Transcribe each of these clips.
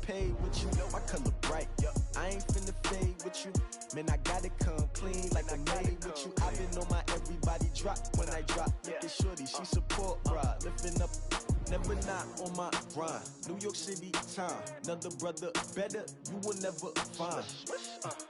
paid with you, know my color bright. I ain't finna fade with you, man, I gotta come clean like I made with you. I been on my everybody drop when I drop. Look at shorty, she support ride, lifting up, never not on my grind. New York City time, another brother better, you will never find.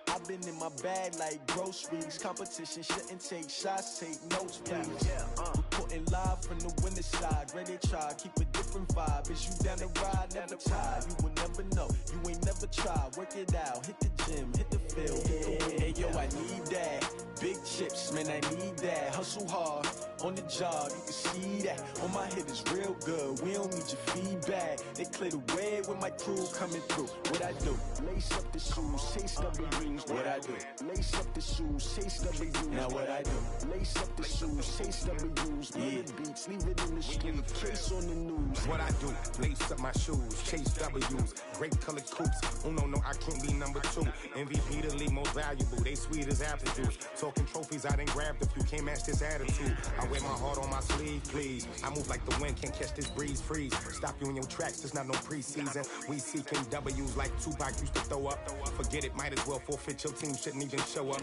I've been in my bag like groceries. Competition shouldn't take shots, take notes, please. Reporting live from the winter side. Ready to try, keep a different vibe. Is you down the ride, never tired. You will never know, you ain't never tried. Work it out, hit the gym, hit the field, hit the wind. Hey yo, I need that. Big chips, man, I need that. Hustle hard, on the job, you can see that. On my hit is real good, we don't need your feedback. They clear the way with my crew coming through. What I do? Lace up the shoes, chase W's. What I do? Lace up the shoes, chase W's. Now what I do? Lace up the shoes, chase W's. Yeah, beats, leave it in the street, case on the news. What I do? Lace up my shoes, chase W's. Great colored coops. Oh no, I can't be number 2. MVP the league most valuable. They sweet as apple juice. Talking trophies, I done grabbed a few. Can't match this attitude. I wear my heart on my sleeve, please. I move like the wind, can't catch this breeze, freeze. Stop you in your tracks, there's not no preseason. We seeking W's like Tupac used to throw up. Forget it, might as well forfeit, your team shouldn't even show up.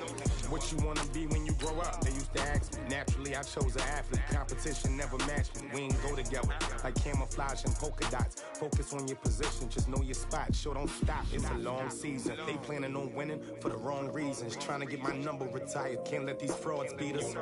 What you wanna be when you grow up? They used to ask me. Naturally, I chose an athlete. Competition never matched me. We ain't go together like camouflage and polka dots. Focus on your position, just know your spot. Sure, don't stop, it's a long season. They planning on winning for the wrong reasons. Trying to get my number retired, can't let these frauds beat us.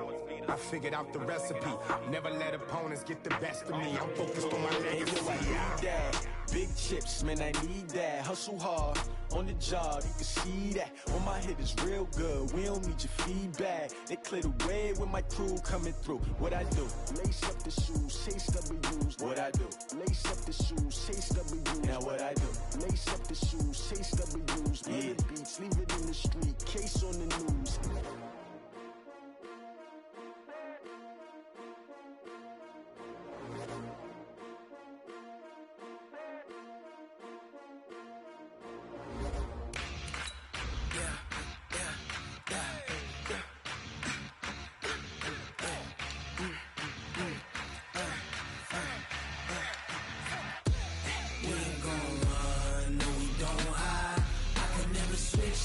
I figured out the recipe. Never let opponents get the best of me. I'm focused on my legacy. Hey, yo, I need that. Big chips, man, I need that. Hustle hard, on the job, you can see that. On my hit is real good, we don't need your feedback. They clear the way with my crew coming through. What I do? Lace up the shoes, chase W's. What I do? Lace up the shoes, chase W's. Now what I do? Lace up the shoes, chase W's. Yeah, beats, leave it in the street, case on the news.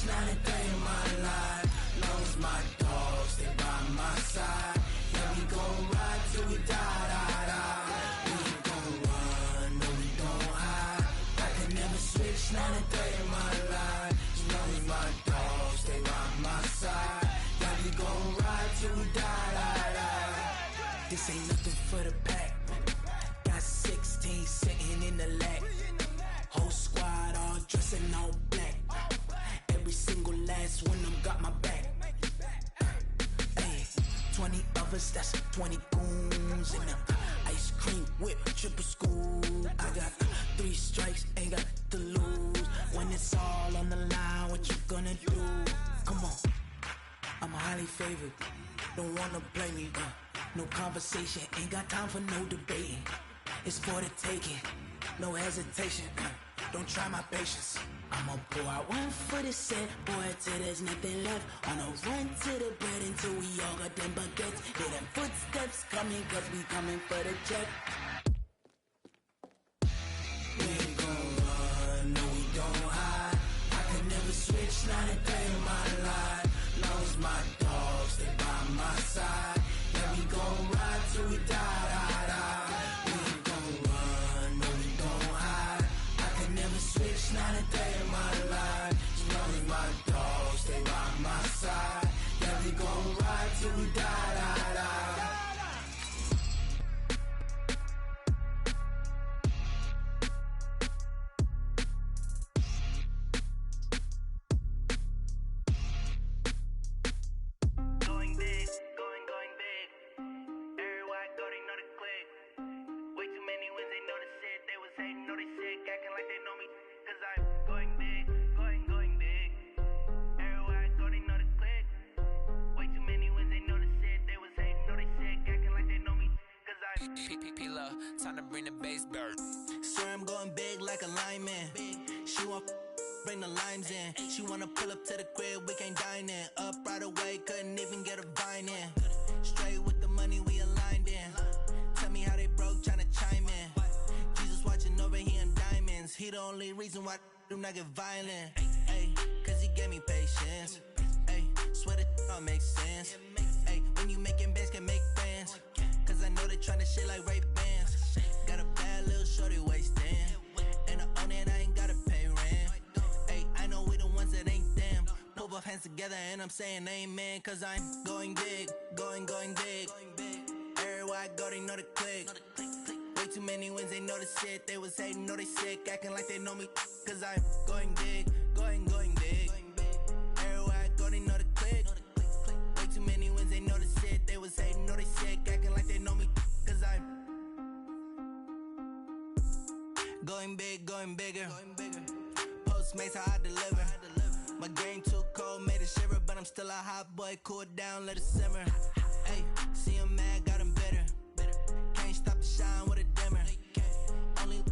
Not a day in my life. Long as my dogs stay by my side. Yeah, we gon' ride till we die, die, die. We ain't gon' run, no we don't hide. I can never switch, not a day in my life. As long as my dogs stay by my side. Yeah, we gon' ride till we die, die, die. This ain't nothing for the pack. Got 16 sitting in the lap. Whole squad all dressing all black. Every single last one of them got my back. Ay, 20 of us, that's 20 goons in the ice cream whip, triple scoop. I got 3 strikes, ain't got to lose. When it's all on the line, what you gonna do? Come on, I'm highly favored. Don't wanna play me, no conversation, ain't got time for no debating. It's for the taking, no hesitation. Don't try my patience. I'ma pour out one for the set, boy, till there's nothing left. On a run to the bread until we all got them baguettes. Hear them footsteps coming, cause we coming for the check. We ain't gon' run, no we don't hide. I can never switch, not a day in my life. Long as my dogs stay by my side. Yeah, we gon' ride till we die, die, die. We ain't gon' run, no we don't hide. I can never switch, not a day in my life. As long as my dogs stay by my side. Yeah, we gon' ride till we die, die, die. Going big, going big. Everywhere I go, they know the click. Way too many wins, they know the shit. They was hating, know they sick, acting like they know me. Cause I'm going big, going big. Everywhere I go, they know the click. Way too many wins, they know the shit. They was hating, know they sick, acting like they know me. Cause I'm P-P-P-Love, time to bring the bass bird. Sir, I'm going big like a lineman. She want bring the limes in. She wanna pull up to the crib, we can't dine in. Up right away, couldn't even get a vine in. Straight with the money we aligned in. Tell me how they broke, tryna chime in. Jesus watching over here in diamonds. He the only reason why do not get violent. Ay, cause he gave me patience. Ay, swear that all makes sense. Ay, when you making bands, can make friends. Cause I know they tryna shit like Ray-Bans. Got a bad little shorty wasting. And I own it, I ain't gotta pay rent. Ay, I know we the ones that ain't them. Put both hands together and I'm saying amen. Cause I'm going big, going big. Everywhere I go, they know the click. Way too many wins, they know the shit. They was hating, know they sick, acting like they know me. Cause I'm going big, going big. Everywhere I go, they know the click. Way too many wins, they know the shit. They was hating, know they sick, acting like they know me. Cause I'm going big, going bigger. Postmates, how I deliver. My game too cold, made it shiver. But I'm still a hot boy, cool it down, let it simmer. Hey, see him mad, got him bitter. Can't stop the shine with a dimmer. Only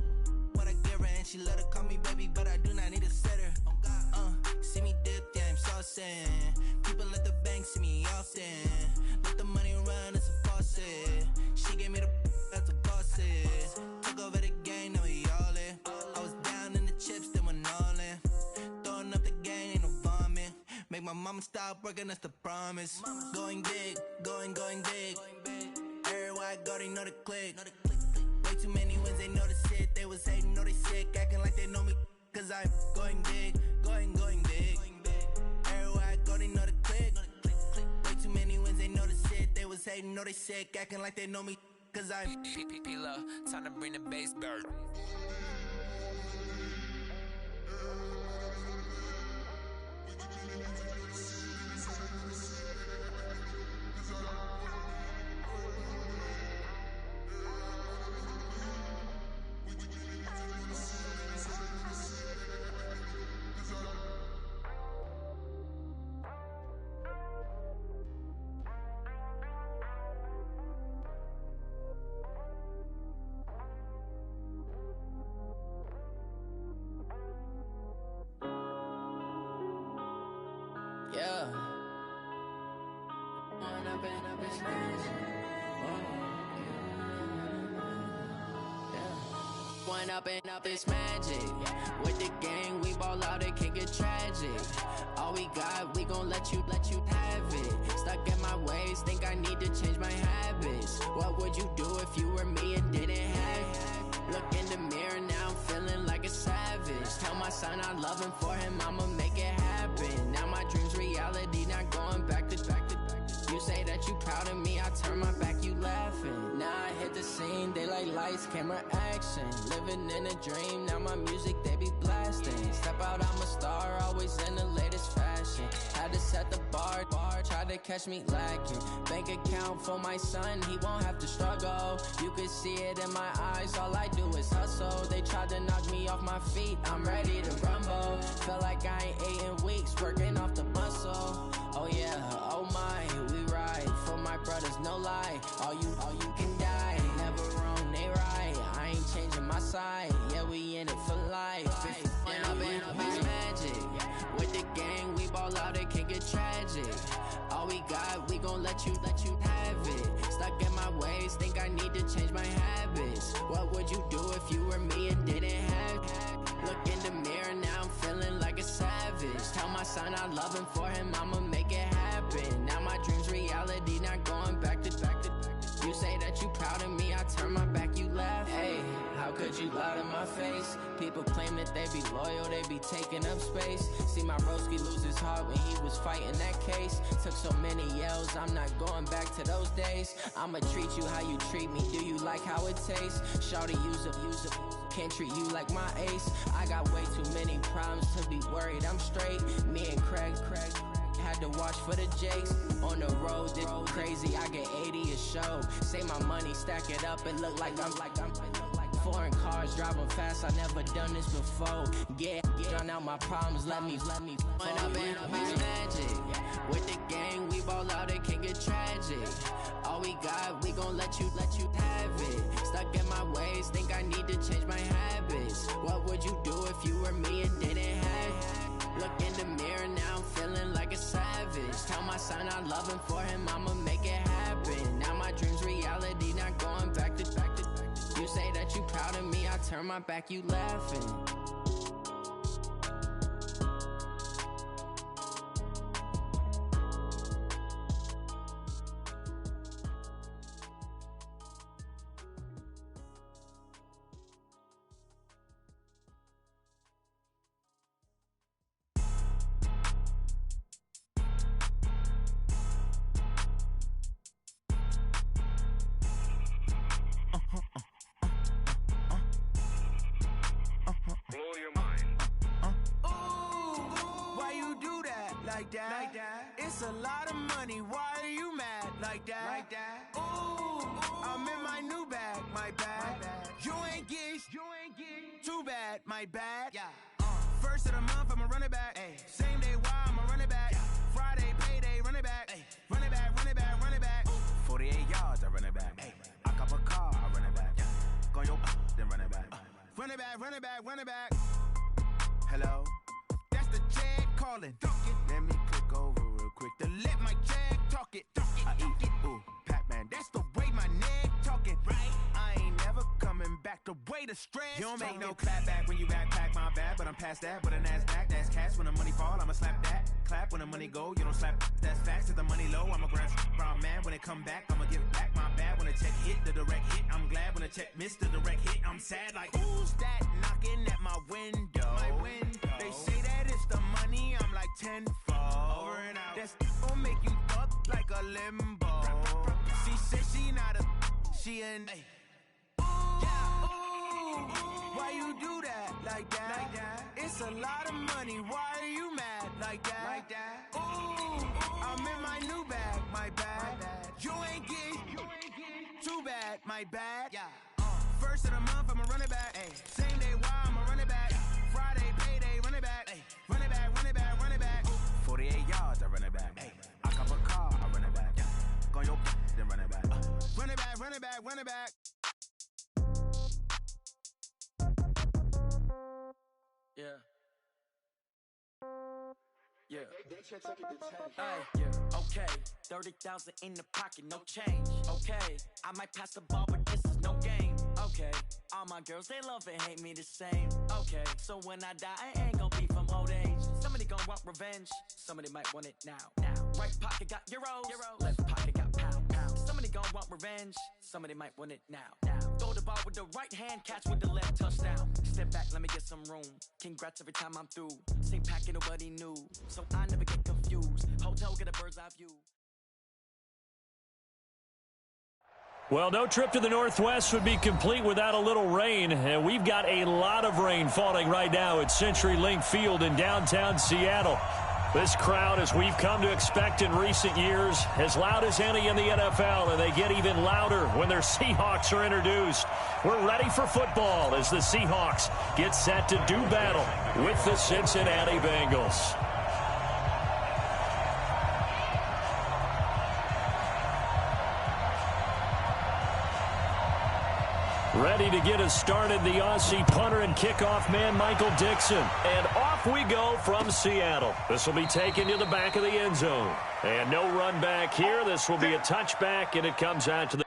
what I give her, and she let her call me baby, but I do not need a sitter. See me dip, yeah, I'm saucing. People at the bank see me often. Let the money run, it's a faucet. She gave me the that's a boss is. Took over the game, now we all in. I was down in the chips, then went all in. Throwing up the game, ain't no vomit. Make my mama stop working, that's the promise. Going big, going big. Everywhere I go, they know the click. Way too many wins, they know the shit. They was hating, know they sick, acting like they know me. Cause I'm going big, going big. Everywhere I go, they know the click. Way too many wins, they know the shit. They was hating, know they sick, acting like they know me. Cause I'm P-P-P-Lo, time to bring the bass bird. Yeah. One up and up is magic. With the gang, we ball out, it can get tragic. All we got, we gon' let you have it. Stuck in my ways, think I need to change my habits. What would you do if you were me and didn't have it? Look in the mirror, now I'm feeling like a savage. Tell my son I love him, for him I'ma make it happen. Now my dream's reality, not going back to. You say that you proud of me, I turn my back, you laughing. Now I hit the scene, daylight lights, camera action. Living in a dream, now my music, they be blasting. Step out, I'm a star, always in the latest fashion. Had to set the bar, try to catch me lacking. Bank account for my son, he won't have to struggle. You could see it in my eyes, all I do is hustle. They tried to knock me off my feet, I'm ready to rumble. Felt like I ain't ate in weeks, working off the muscle. Oh yeah, oh my, we ride for my brothers, no lie. All you can die, never wrong, they right. I ain't changing my side, yeah, we in it for life. If up is magic. With the gang, we ball out, it can get tragic. All we got, we gon' let you have it. Stuck in my ways, think I need to change my habits. What would you do if you were me and didn't have it? Look in the mirror, now I'm feeling like a savage. Tell my son I love him, for him I'ma make it happen. Now my dream's reality, not going back to. You say that you proud of me, I turn my back, you laugh. Hey, how could you lie to my face? People claim that they be loyal, they be taking up space. See my broski lose his heart when he was fighting that case. Took so many yells, I'm not going back to those days. I'ma treat you how you treat me, do you like how it tastes? Shawty, use up, can't treat you like my ace. I got way too many problems to be worried, I'm straight. Me and Craig had to watch for the Jakes. On the road, this crazy, I get 80 a show. Say my money, stack it up, and look like I'm foreign cars, driving fast, I never done this before. Yeah, drown out my problems, let me One up and up is magic. With the gang, we ball out, it can get tragic. All we got, we gon' let you have it. Stuck in my ways, think I need to change my habits. What would you do if you were me and didn't have it? Look in the mirror, now I'm feeling like a savage. Tell my son I love him, for him I'ma make it happen. Now my dream's reality, not going back to. You say that you proud of me, I turn my back, you laughing. like that. It's a lot of money, why are you mad like that? Ooh, I'm in my new bag, my bad. You ain't get too bad, my bad. First of the month, I'ma run it back. Same day, why I'ma run it back. Friday, payday, run it back. Run it back, run it back, run it back. 48 yards, I run it back. I cop a car, I run it back. Go your then run it back. Run it back, run it back, run it back. Hello? That's the jag calling. Let me click over real quick to let my jag talk it. I eat it, ooh, Pac-Man. That's the way my neck talking. Right? I ain't never coming back the way the stress. You don't make no clap back when you backpack, my bad. But I'm past that with a NASDAQ. That's cash when the money fall, I'ma slap that. Clap when the money go, you don't slap. That's facts. If the money low, I'ma grab brown man. When it come back, I'ma give back my bad. When the check hit, the direct hit. I'm glad when the check missed the direct hit. I'm sad like, who's that knocking at my window? They say that it's the money, I'm like tenfold. Over and out. That's gon' make you up like a limbo. She said she not a, she an ooh, why you do that like that? It's a lot of money, why are you mad like that? Ooh, I'm in my new bag, my bad. You ain't get too bad, my bad. First of the month, I'ma run it back. Same day, why I'ma run it back. Friday, payday, run it back. Run it back, run it back, run it back. 48 yards, I run it back. I cop a car, I run it back. Go your then run it back. Run it back, run it back, run it back. Yeah. Okay, 30,000 in the pocket, no change. Okay, I might pass the ball, but this is no game. Okay, all my girls, they love and hate me the same. Okay, so when I die, I ain't gon' be from old age. Somebody gon' want revenge, somebody might want it now. Right pocket got euros, left pocket got pounds. Somebody gon' want revenge, somebody might want it now. Throw the ball with the right hand, catch with the left, touchdown. Step back, let me get some room. Congrats every time I'm through. Same packet, nobody knew, so I never get confused. Hotel, get a bird's eye view. Well, no trip to the Northwest would be complete without a little rain, and we've got a lot of rain falling right now at CenturyLink Field in downtown Seattle. This crowd, as we've come to expect in recent years, as loud as any in the NFL, and they get even louder when their Seahawks are introduced. We're ready for football as the Seahawks get set to do battle with the Cincinnati Bengals. Ready to get us started, the Aussie punter and kickoff man, Michael Dixon. And off we go from Seattle. This will be taken to the back of the end zone. And no run back here. This will be a touchback, and it comes out to the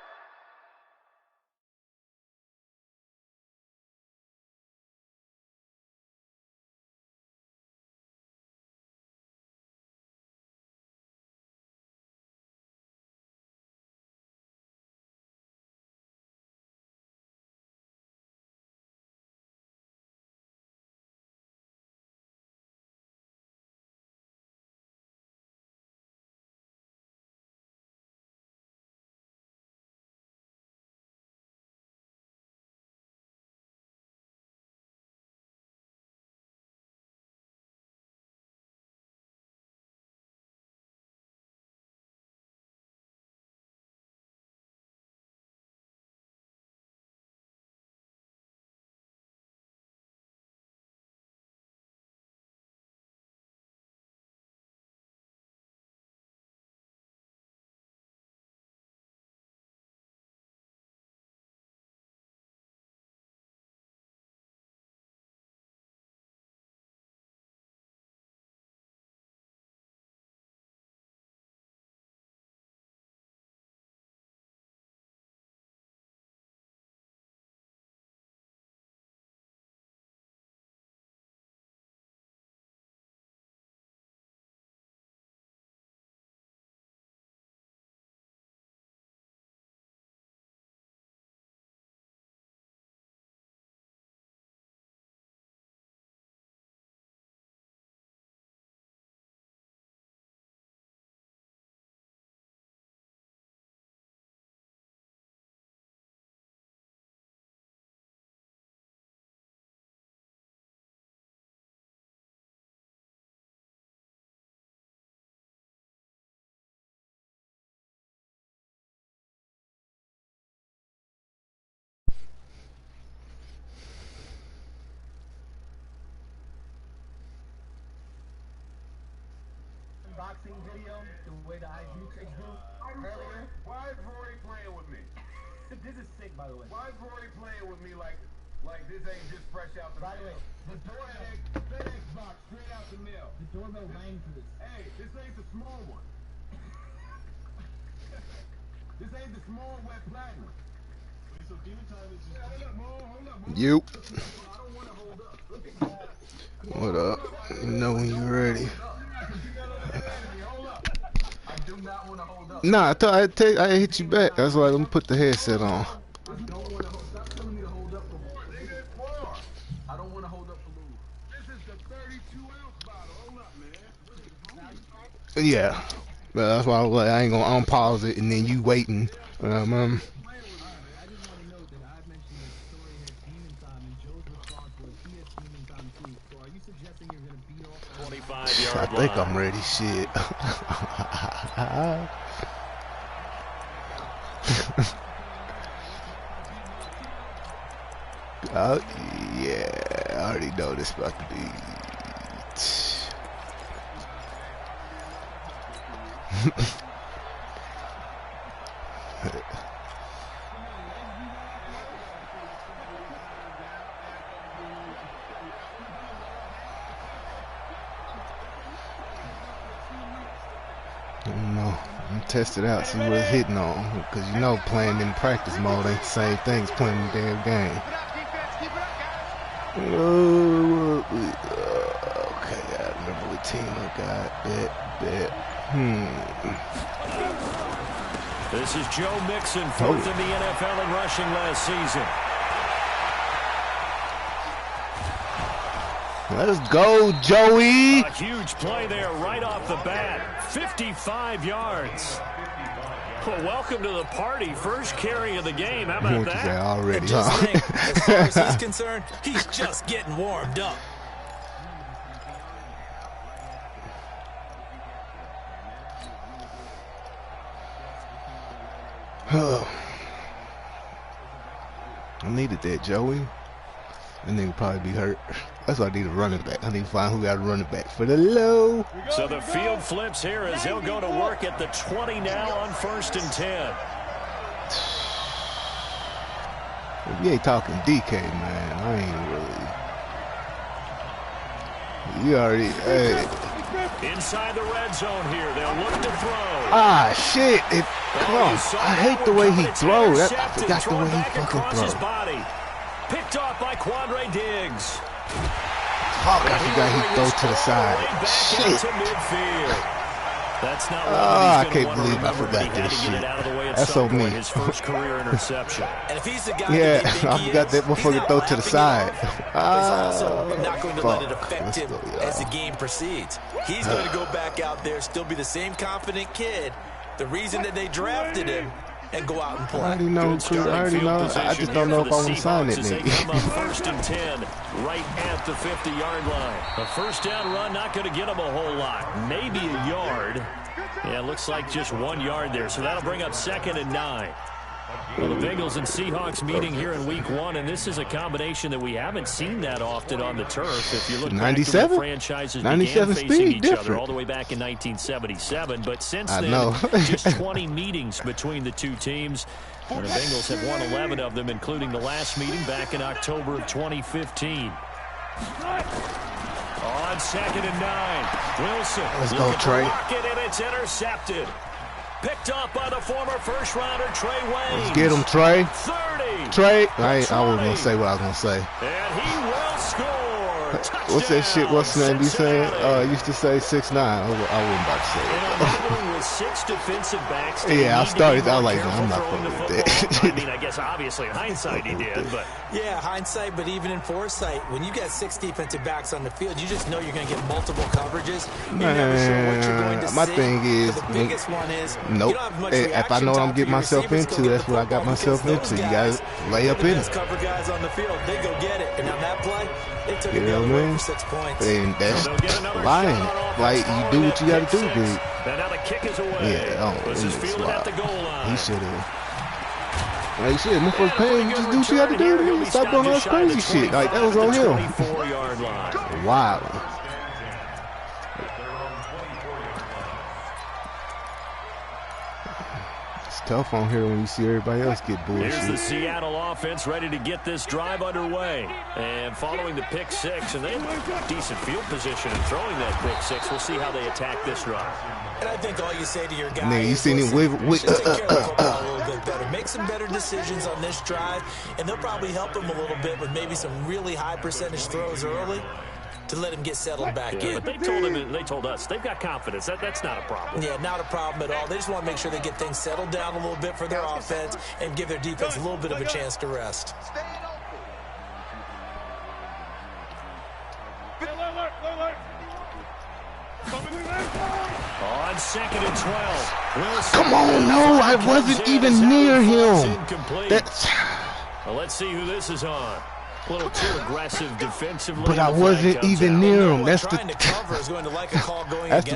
boxing video, the way the IG chicks do earlier. Why is Rory playing with me? This is sick, by the way. Why is Rory playing with me like this ain't just fresh out the By the way, the FedEx box straight out the mail. The doorbell rang for this. Hey, this ain't the small one. This ain't the small wet platinum. So demon time is just... Hold up. You. I don't want to hold up. What up? You know when you're ready. Hold up. I do not want to hold up. Nah, I thought I hit you back. That's why let me put the headset on. I don't want to hold. Stop telling me to hold up for more. I don't want to hold up for lose. This is the 32-ounce bottle. Hold up, man. Yeah. But that's why I was like, I ain't gonna unpause it and then you waiting. I just want to note that I've mentioned that Story has demon time, and Joe's response was he has demon time too. So are you suggesting you're going to beat off 25-yard I think I'm ready. Shit. Yeah, I already know this about to be. I don't know. I'm test it out, see what it's hitting on. Because you know, playing in practice mode ain't the same thing as playing in the damn game. Okay, I remember what team I got. Bet. This is Joe Mixon, fourth in the NFL in rushing last season. Let's go, Joey. A huge play there right off the bat. 55 yards. Well, welcome to the party. First carry of the game. How about that? Already, just think, as far as he's concerned, he's just getting warmed up. I needed that, Joey. And then probably be hurt. That's why I need a running back. I need to find who got a running back for the low. So the field flips here as they'll go to work at the 20 now on 1st and 10. If you ain't talking DK, man, I ain't really. You already, hey. Inside the red zone here, they'll look to throw. Ah, shit. Come on. I hate the way he throws. I forgot the way he fucking throws. Picked off by Quandre Diggs. Fuck, I forgot he throw to the side. Shit. That's not I can't believe I forgot this shit. That's so me. His first career interception. And if he's the guy yeah, I forgot that motherfucker throw to the side. He's also not going to let it affect him as the game proceeds. He's going to go back out there, still be the same confident kid. The reason that they drafted him and go out and play. I already know. I just don't know if I want to sign it. They come up 1st and 10, right at the 50-yard line. A first down run, not going to get them a whole lot. Maybe a yard. Yeah, it looks like just 1 yard there. So that'll bring up 2nd and 9. Well, the Bengals and Seahawks meeting here in Week 1, and this is a combination that we haven't seen that often on the turf. If you look back to the franchises began facing each other all the way back in 1977, but since then, just 20 meetings between the two teams. And the Bengals have won 11 of them, including the last meeting back in October of 2015. On 2nd and 9, Wilson. Let's go, Trey. And it's intercepted. Picked up by the former first-rounder Trey Waynes. Let's get him, Trey. 30. Trey. I wasn't going to say what I was going to say. And he will score. Touchdown. What's that shit? What's the name be saying? I used to say 6'9". I wasn't about to say it. With 6 defensive backs. Yeah, I started. I was like, I'm not going with that. I mean, I guess obviously in hindsight he did, but. Yeah, hindsight, but even in foresight, when you got 6 defensive backs on the field, you just know you're going to get multiple coverages. You're never sure what you're going to see. My thing is, the biggest one is, nope. If I know what I'm getting myself into, that's what I got myself into. You guys lay up in it. Cover guys on the field, they go get it, and on that play, they took it the away for 6 points. And that's lying. Like, you do what you got to do, dude. Now the kick is away. Yeah, this is fielded at the goal line. He should have. Like you said, motherfuckers paying, you just do what you got to do. Dude. Stop doing all this crazy shit. Like, that was on him. 24-yard line. Wow. tough on here when you see everybody else get bullshit. Here's the Seattle offense ready to get this drive underway. And following the pick six, and they have decent field position in throwing that pick six. We'll see how they attack this drive. And I think all you say to your guy Man, you is, seen him just take care of the football a little bit better. Make some better decisions on this drive, and they'll probably help him a little bit with maybe some really high percentage throws early to let him get settled back in. But they told us they've got confidence. That's not a problem. Yeah, not a problem at all. They just want to make sure they get things settled down a little bit for their offense and give their defense a little bit of a chance to rest. On 2nd and 12. Wilson. Come on, no, I wasn't even near him. That's. Well, let's see who this is on. A little too aggressive defensively. But I wasn't even near him. That's the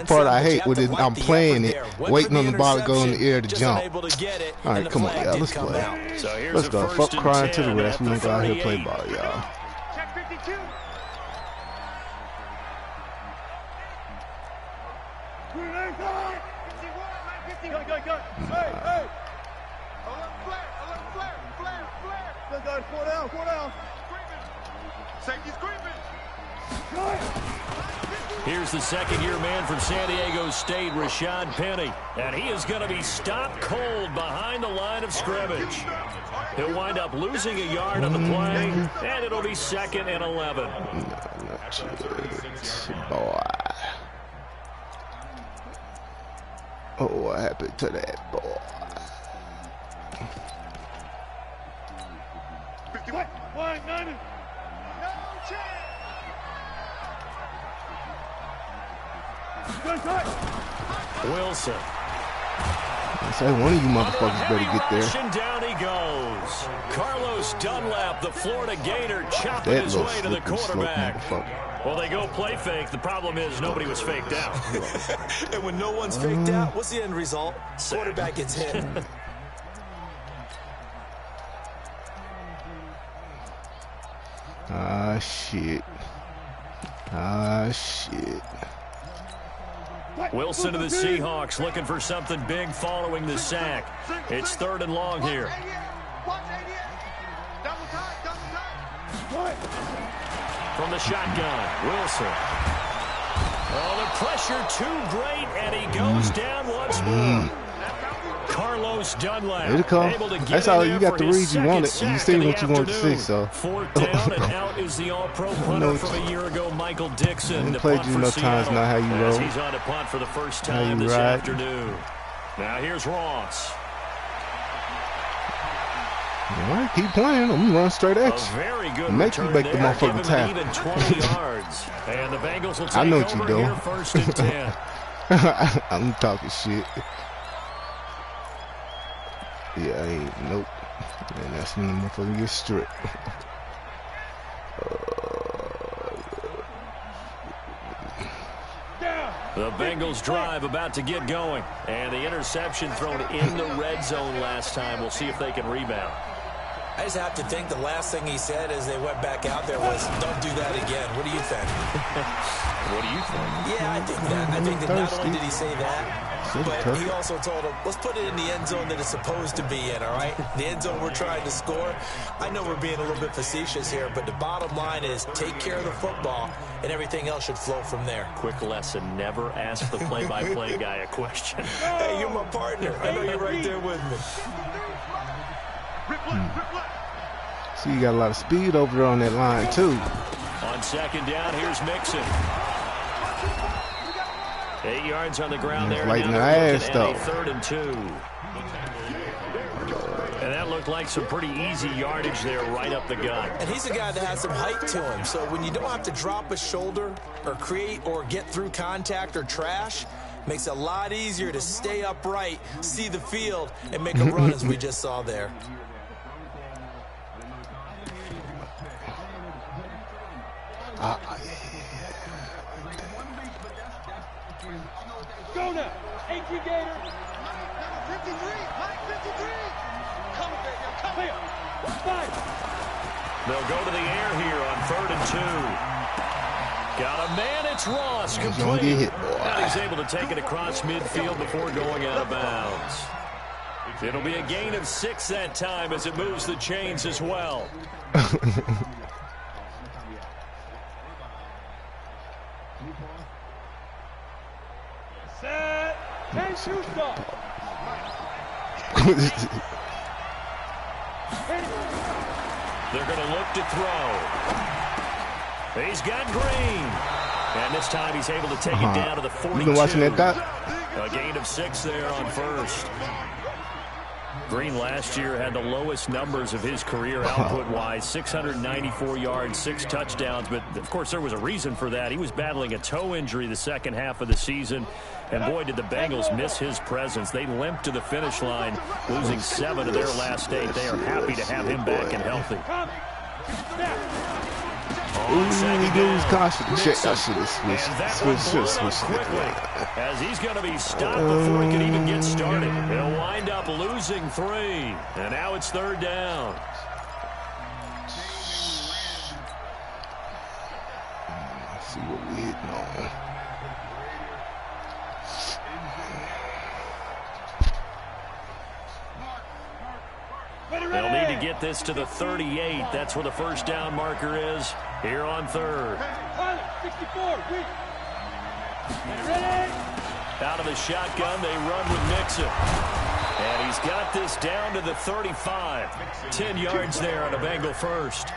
part I hate with it. I'm playing it, waiting on the ball to go in the air to jump. All right, come on, y'all. Let's play. Let's go. Fuck crying to the rest. We don't go out here and play ball, y'all. Here's the second-year man from San Diego State, Rashad Penny. And he is going to be stopped cold behind the line of scrimmage. He'll wind up losing a yard on the play, and it'll be 2nd and 11. Boy. Oh, what happened to that boy? Wilson. I say one of you motherfuckers better get there. And down he goes. Carlos Dunlap, the Florida Gator, chopping his way to the quarterback. Well, they go play fake. The problem is nobody was faked out. And when no one's faked out, what's the end result? Quarterback gets hit. Ah, shit. Ah, shit. Wilson to the Seahawks looking for something big following the sack. It's 3rd and long here. From the shotgun, Wilson. Oh, the pressure too great, and he goes down once more. Carlos Dunlap able to get That's all you got the read you wanted. You see what you wanted to see, so. 4th down, and out is the all-pro punter from a year ago, Michael Dixon. I played you enough times, not how you roll. He's on a punt for the first time this afternoon. Now here's Ross. All right, keep playing. I'm gonna run straight at you. Very good. Make you make the motherfucking tackle. Even 20 yards, and the Bengals will take I know what over you're doing. Here, 1st and 10. I'm talking shit. Yeah, I ain't. Nope. Man, that's when the motherfucker get stripped. The Bengals drive about to get going. And the interception thrown in the red zone last time. We'll see if they can rebound. I just have to think the last thing he said as they went back out there was, don't do that again. What do you think? What do you think? Yeah, I think that. I think that not only did he say that, but he also told him, let's put it in the end zone that it's supposed to be in, all right? The end zone we're trying to score. I know we're being a little bit facetious here, but the bottom line is take care of the football, and everything else should flow from there. Quick lesson, never ask the play-by-play guy a question. Hey, you're my partner. I know you're right there with me. See, you got a lot of speed over there on that line, too. On 2nd down, here's Mixon. 8 yards on the ground there. Right in the ass, though. 3rd and 2. And that looked like some pretty easy yardage there right up the gut. And he's a guy that has some height to him. So when you don't have to drop a shoulder or create or get through contact or trash, makes it a lot easier to stay upright, see the field, and make a run as we just saw there. Go now, 18 Gator. Number 53, Mike 53. Come here, come here. Fight. They'll go to the air here on 3rd and 2. Got a man, it's Ross, complete. And he's able to take it across midfield before going out of bounds. It'll be a gain of 6 that time as it moves the chains as well. Set. And shoot stop. They're going to look to throw. He's got Green. And this time he's able to take it down to the 42. You been watching that, Doc? A gain of 6 there on first. Green last year had the lowest numbers of his career output-wise, 694 yards, 6 touchdowns. But, of course, there was a reason for that. He was battling a toe injury the second half of the season. And, boy, did the Bengals miss his presence. They limped to the finish line, losing 7 of their last 8. They are happy to have him back and healthy. Ooh, he lose caution. Shit, I should have switched. As he's going to be stopped before he can even get started. He'll wind up losing 3. And now it's 3rd down. Let's see what we hitting on. They'll need to get this to the 38. That's where the first down marker is here on 3rd. 64. Out of the shotgun, they run with Mixon. And he's got this down to the 35. 10 yards there on a Bengal first.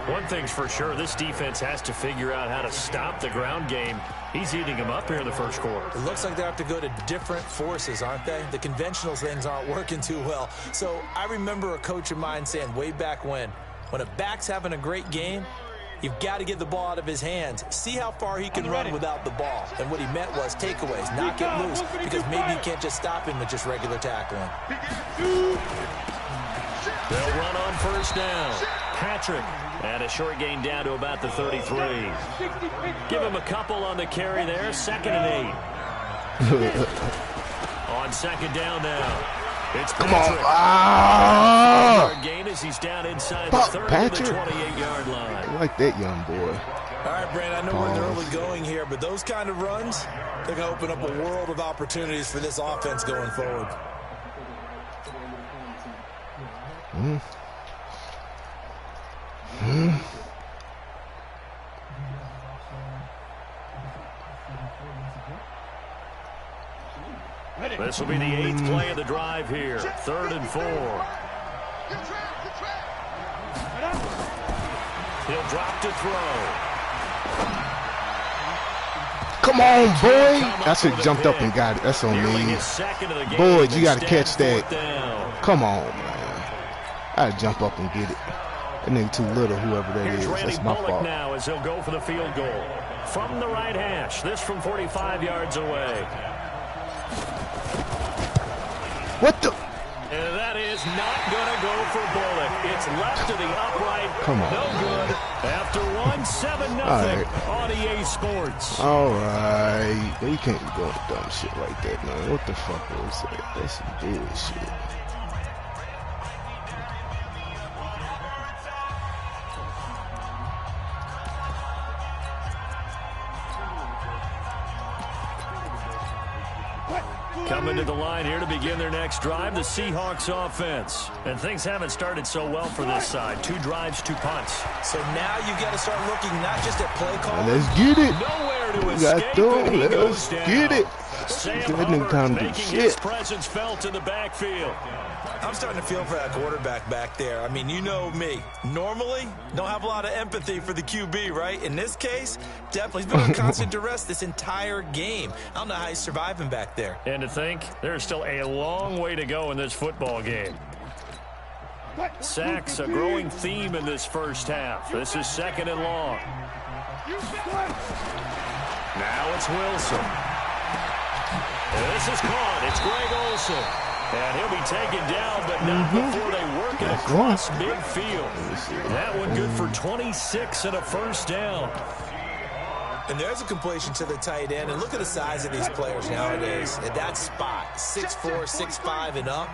One thing's for sure, this defense has to figure out how to stop the ground game. He's eating them up here in the first quarter. It looks like they have to go to different forces, aren't they? The conventional things aren't working too well. So I remember a coach of mine saying way back when a back's having a great game, you've got to get the ball out of his hands. See how far he can run without the ball. And what he meant was takeaways, knock it loose, because maybe you can't just stop him with just regular tackling. They'll run on first down. Patrick, and a short gain down to about the 33. Give him a couple on the carry there. 2nd and 8. On 2nd down now. It's Patrick. Come on. Gain as he's down inside the 30 to the 28-yard line. I like that young boy. All right, Brandon, I know we're in early going here, but those kind of runs, they're going to open up a world of opportunities for this offense going forward. This will be the 8th play of the drive here. 3rd and 4. He'll drop to throw. Come on, boy. I should have jumped up and got it. That's on me. Boy, you got to catch that. Come on, man. I got to jump up and get it. That nigga too little, whoever that is. That's my fault. Now as he'll go for the field goal. From the right hash. This from 45 yards away. What the? And that is not going to go for Bullock. It's left to the upright. Come on. No good. After 1-7-0 on EA Sports. All right. You can't be doing dumb shit like that, man. What the fuck was that? That's some bullshit. Coming to the line here to begin their next drive, the Seahawks offense. And things haven't started so well for this side. 2 drives, 2 punts. So now you got to start looking not just at play calling. Let's get it. Nowhere to escape. Let's get it. Sam making his presence felt in the backfield. I'm starting to feel for that quarterback back there. I mean, you know me. Normally, don't have a lot of empathy for the QB, right? In this case, definitely. He's been on constant duress this entire game. I don't know how he's surviving back there. And to think, there's still a long way to go in this football game. Sacks, a growing theme in this first half. This is 2nd and long. Now it's Wilson. This is caught. It's Greg Olsen. And he'll be taken down, but not before they work it across midfield. That one good for 26 and a first down. And there's a completion to the tight end. And look at the size of these players nowadays. At that spot, 6'4", 6'5", and up.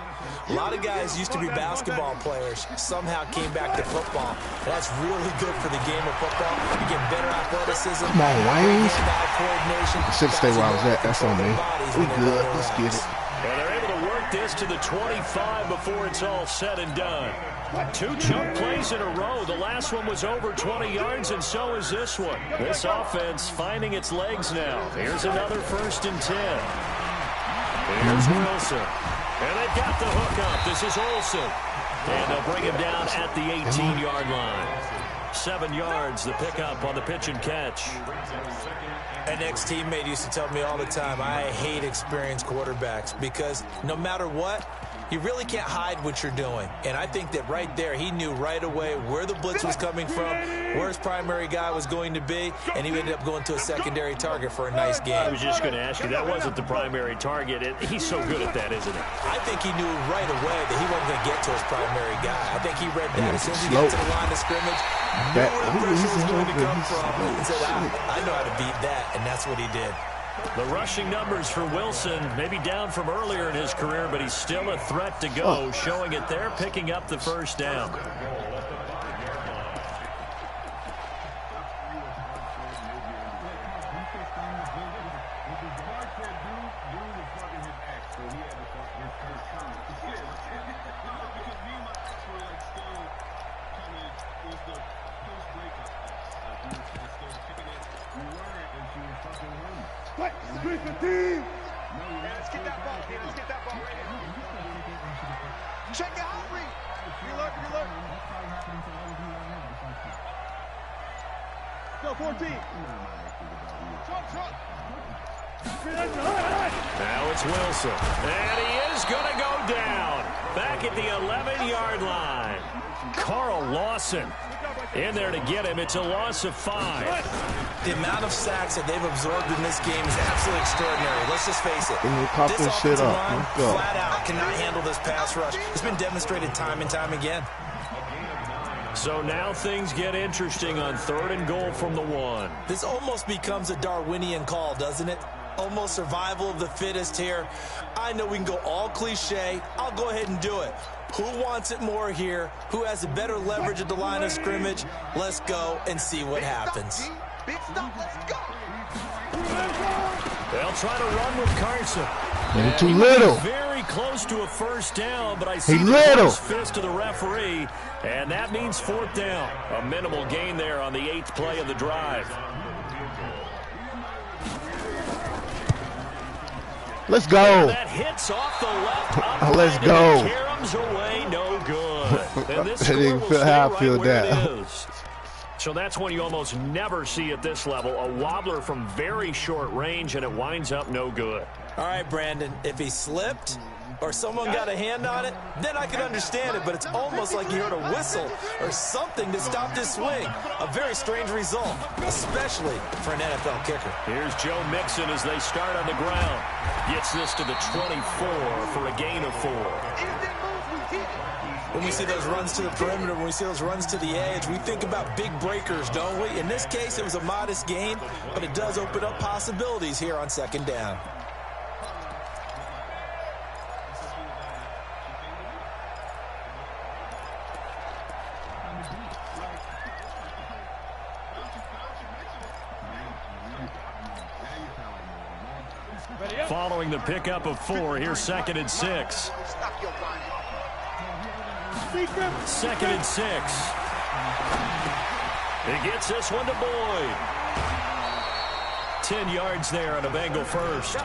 A lot of guys used to be basketball players. Somehow came back to football. And that's really good for the game of football. You get better athleticism. Come on, Wayne. Coordination. I should stay where I was at. That's on me. We good. Let's get it. And they're able to work take this to the 25 before it's all said and done. 2 chunk plays in a row. The last one was over 20 yards, and so is this one. This offense finding its legs now. Here's another 1st and 10. Here's Wilson. And they've got the hook up. This is Olsen. And they'll bring him down at the 18-yard line. 7 yards, the pickup on the pitch and catch. An ex-teammate used to tell me all the time, I hate experienced quarterbacks because no matter what, you really can't hide what you're doing. And I think that right there, he knew right away where the blitz was coming from, where his primary guy was going to be, and he ended up going to a secondary target for a nice game. I was just going to ask you, that wasn't the primary target. He's so good at that, isn't he? I think he knew right away that he wasn't going to get to his primary guy. I think he read that as soon as he got to the line of scrimmage, knew where the pressure was going to come from, and said, I know how to beat that, and that's what he did. The rushing numbers for Wilson, maybe down from earlier in his career, but he's still a threat to go, showing it there, picking up the 1st down. Let's get that ball here. Let's get that ball right here. Check it out, Reed. Reload. Go, 14. Now it's Wilson. And he is going to go down. Back at the 11-yard line. Carl Lawson in there to get him. It's a loss of 5. The amount of sacks that they've absorbed in this game is absolutely extraordinary. Let's just face it. This offensive line, flat out, cannot handle this pass rush. It's been demonstrated time and time again. So now things get interesting on 3rd and goal from the 1. This almost becomes a Darwinian call, doesn't it? Almost survival of the fittest here. I know we can go all cliche. I'll go ahead and do it. Who wants it more here? Who has a better leverage at the line of scrimmage? Let's go and see what happens. Big stuff, let's go. They'll try to run with Carson. And too little. Very close to a 1st down, but I see the fist to the referee, and that means 4th down. A minimal gain there on the 8th play of the drive. Let's go. That hits off the left. Let's go. Caroms away, no good. And this I didn't feel how I feel that. So that's one you almost never see at this level. A wobbler from very short range, and it winds up no good. All right, Brandon, if he slipped or someone got a hand on it, then I can understand it, but it's almost like you heard a whistle or something to stop this swing. A very strange result, especially for an NFL kicker. Here's Joe Mixon as they start on the ground. Gets this to the 24 for a gain of 4. When we see those runs to the perimeter, when we see those runs to the edge, we think about big breakers, don't we? In this case, it was a modest gain, but it does open up possibilities here on 2nd down. Following the pickup of 4, here's 2nd and 6. 2nd and 6. He gets this one to Boyd. 10 yards there on a Bengal 1st.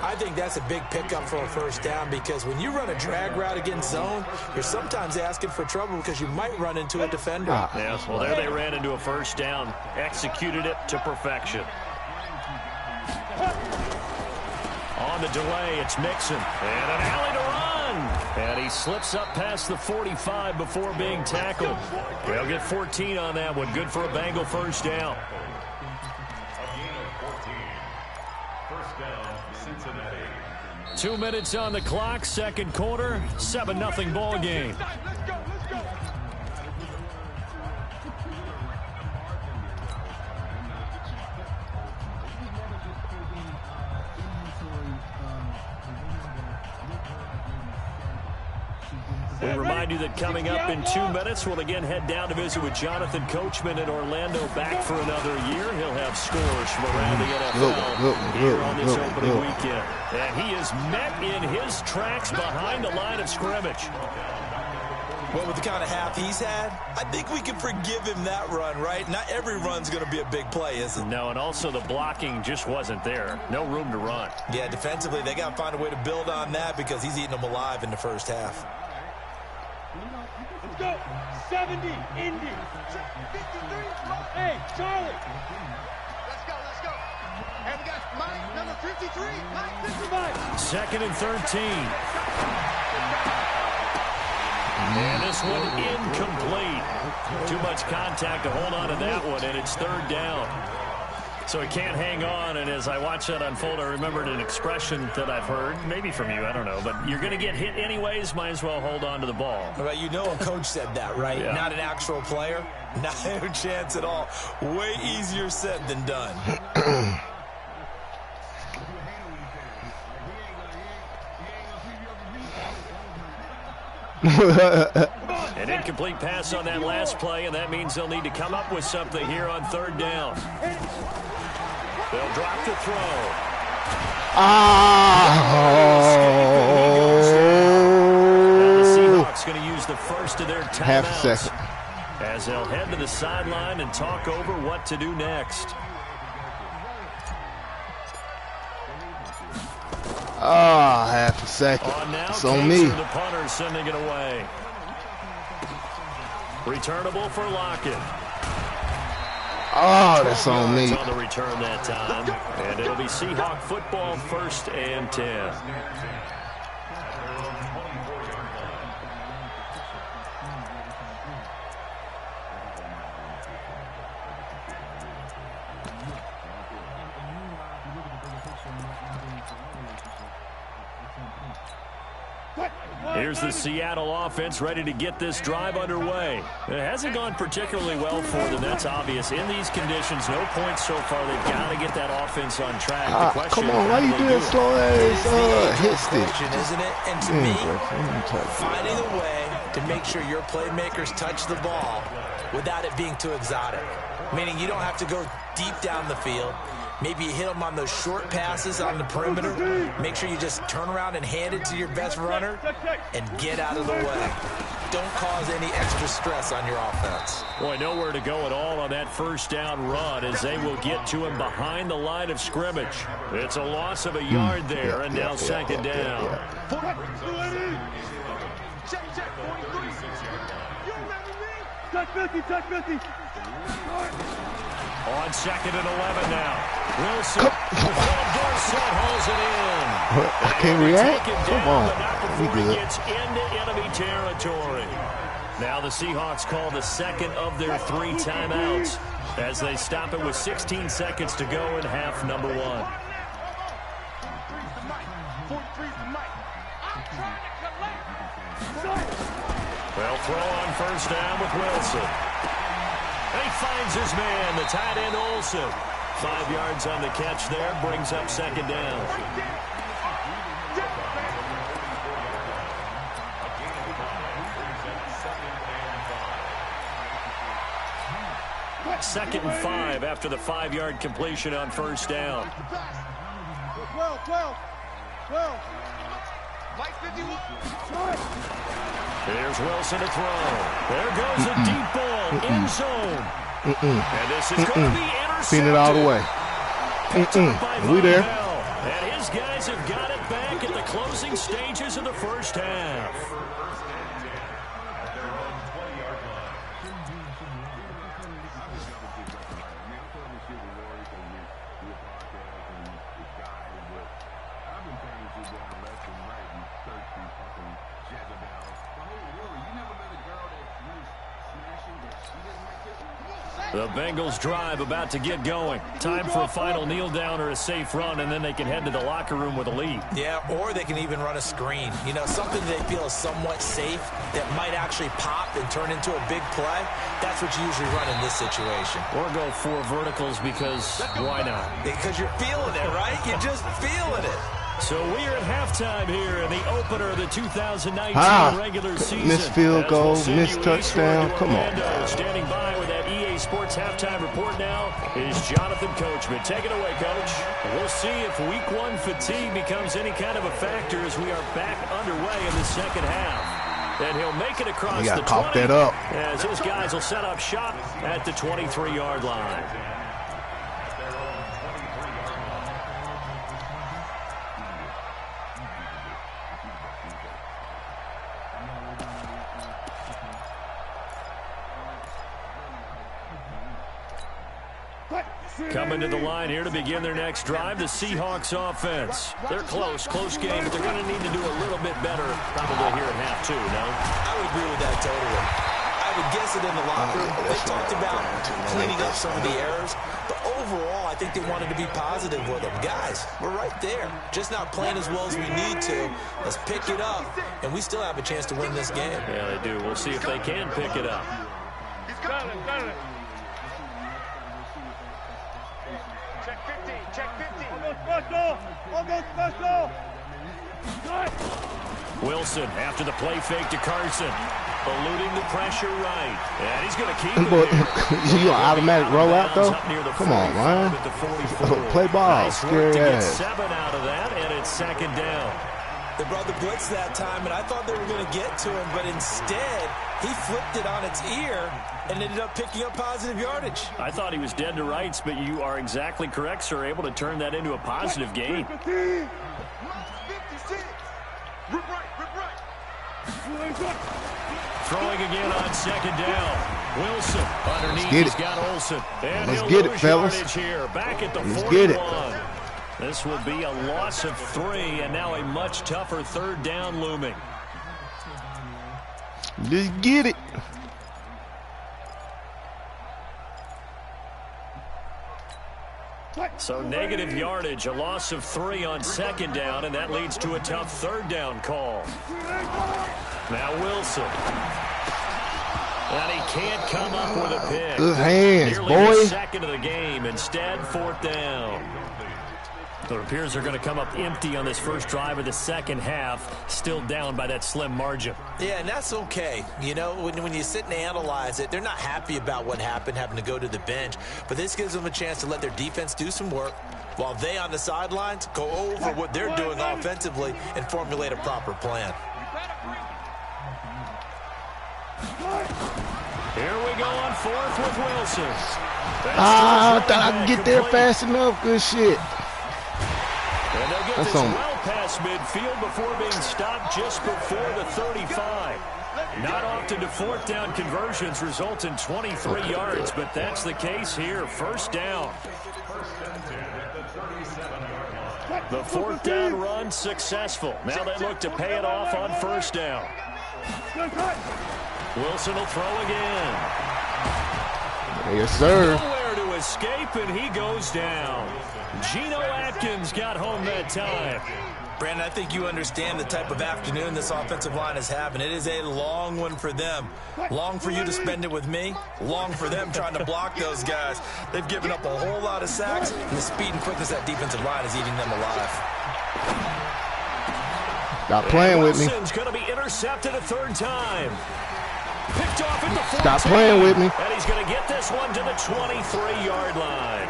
I think that's a big pickup for a 1st down because when you run a drag route against zone, you're sometimes asking for trouble because you might run into a defender. Yes, well, there they ran into a 1st down. Executed it to perfection. On the delay, it's Mixon. And an alley to run. And he slips up past the 45 before being tackled. They'll get 14 on that one. Good for a Bengal 1st down. 2 minutes on the clock, 2nd quarter, 7-0 ball game. We remind you that coming up in 2 minutes, we'll again head down to visit with Jonathan Coachman in Orlando, back for another year. He'll have scores from around the NFL here on this opening weekend. And he is met in his tracks behind the line of scrimmage. Well, with the kind of half he's had, I think we can forgive him that run, right? Not every run's going to be a big play, is it? No, and also the blocking just wasn't there. No room to run. Yeah, defensively, they got to find a way to build on that because he's eating them alive in the first half. Let's go. 70, Indy. Hey, Charlie. Let's go. And we got Mike, number 53. Mike, 55. 2nd and 13. And this one incomplete. Too much contact to hold on to that one, and it's 3rd down. So he can't hang on, and as I watch that unfold, I remembered an expression that I've heard, maybe from you, I don't know, but you're going to get hit anyways, might as well hold on to the ball. Well, you know a coach said that, right? Yeah. Not an actual player. Not a chance at all. Way easier said than done. An incomplete pass on that last play, and that means they'll need to come up with something here on 3rd down. They'll drop the throw. Now the Seahawks going to use the first of their timeouts. Half a second. As they'll head to the sideline and talk over what to do next. Half a second. It's on me. The punter sending it away. Returnable for Lockett. That's on me. It's on the return that time. And it'll be Seahawk football, 1st and 10. Here's the Seattle offense ready to get this drive underway. It hasn't gone particularly well for them. That's obvious. In these conditions, no points so far. They've got to get that offense on track. The question, come on, why you doing slow ass hit stick? Isn't it? And to me, finding a way to make sure your playmakers touch the ball without it being too exotic. Meaning you don't have to go deep down the field. Maybe you hit them on those short passes on the perimeter. Make sure you just turn around and hand it to your best runner and get out of the way. Don't cause any extra stress on your offense. Boy, nowhere to go at all on that 1st down run as they will get to him behind the line of scrimmage. It's a loss of a yard there, and now 2nd down. Touch 50. On 2nd and 11 now. Wilson. Dorsett holds it in. I can't react? Come on. We good. Gets into enemy territory. Now the Seahawks call the 2nd of their 3 timeouts as they stop it with 16 seconds to go in half number 1. Well, throw on 1st down with Wilson. He finds his man, the tight end Olsen. 5 yards on the catch there, brings up 2nd down. Second and 5 after the 5-yard completion on 1st down. 12. Mike 51. Here's Wilson to throw. There goes a deep ball, end zone. And this is going to be intercepted. Seen it all the way. We there. And his guys have got it back at the closing stages of the 1st half. The Bengals drive about to get going. Time for a final kneel down or a safe run, and then they can head to the locker room with a lead. Yeah, or they can even run a screen. You know, something they feel is somewhat safe that might actually pop and turn into a big play. That's what you usually run in this situation. Or go 4 verticals because why not? Because you're feeling it, right? You're just feeling it. So we are at halftime here in the opener of the 2019 regular season. Missed field goal, missed touchdown. Come on. Standing by with that EA Sports halftime report now is Jonathan Coachman. Take it away, Coach. We'll see if week one fatigue becomes any kind of a factor as we are back underway in the second half. And he'll make it across the 20 that up. as his guys will set up shop at the 23-yard line. Coming to the line here to begin their next drive, the Seahawks offense. They're close game, but they're going to need to do a little bit better probably here at half two, no? I would agree with that totally. I would guess it in the locker room. They talked about cleaning up some of the errors, but overall, I think they wanted to be positive with them. Guys, we're right there. Just not playing as well as we need to. Let's pick it up, and we still have a chance to win this game. Yeah, they do. We'll see if they can pick it up. Got it. Check 50. Almost special. Wilson after the play fake to Carson. Eluding the pressure right. And he's going to keep it. You automatic rollout, though? Come on, man. Play ball. Scary ass. 7 out of that, and it's second down. They brought the blitz that time, and I thought they were going to get to him, but instead, he flipped it on its ear and ended up picking up positive yardage. I thought he was dead to rights, but you are exactly correct, sir. Able to turn that into a positive gain. 56. Rip right. Throwing again on second down. Wilson underneath. He's got Olsen. And Let's get it, fellas. Here. Back at the 41. Let's get it. This will be a loss of 3, and now a much tougher third down looming. Let's get it. So negative yardage, a loss of 3 on second down, and that leads to a tough third down call. Now Wilson. And he can't come up with a pick. Good hands, Nearly boy. the second of the game. Instead, fourth down. So it appears they're going to come up empty on this first drive of the second half, still down by that slim margin. Yeah, and that's okay. You know, when you sit and analyze it, they're not happy about what happened, having to go to the bench. But this gives them a chance to let their defense do some work while they on the sidelines go over what they're doing offensively and formulate a proper plan. Here we go on fourth with Wilson. I thought I could get there fast enough. Good shit. And they'll get this well past midfield before being stopped just before the 35. Not often do fourth down conversions result in 23 yards, but that's the case here. First down. The fourth down run successful. Now they look to pay it off on first down. Wilson will throw again. Yes, sir. Nowhere to escape, and he goes down. Geno Atkins got home that time. Brandon, I think you understand the type of afternoon this offensive line is having. It is a long one for them. Long for you to spend it with me. Long for them trying to block those guys. They've given up a whole lot of sacks, and the speed and quickness of that defensive line is eating them alive. Stop playing with me. Wilson's going to be intercepted a third time. Picked off at the 14. Stop playing with me. And he's going to get this one to the 23-yard line.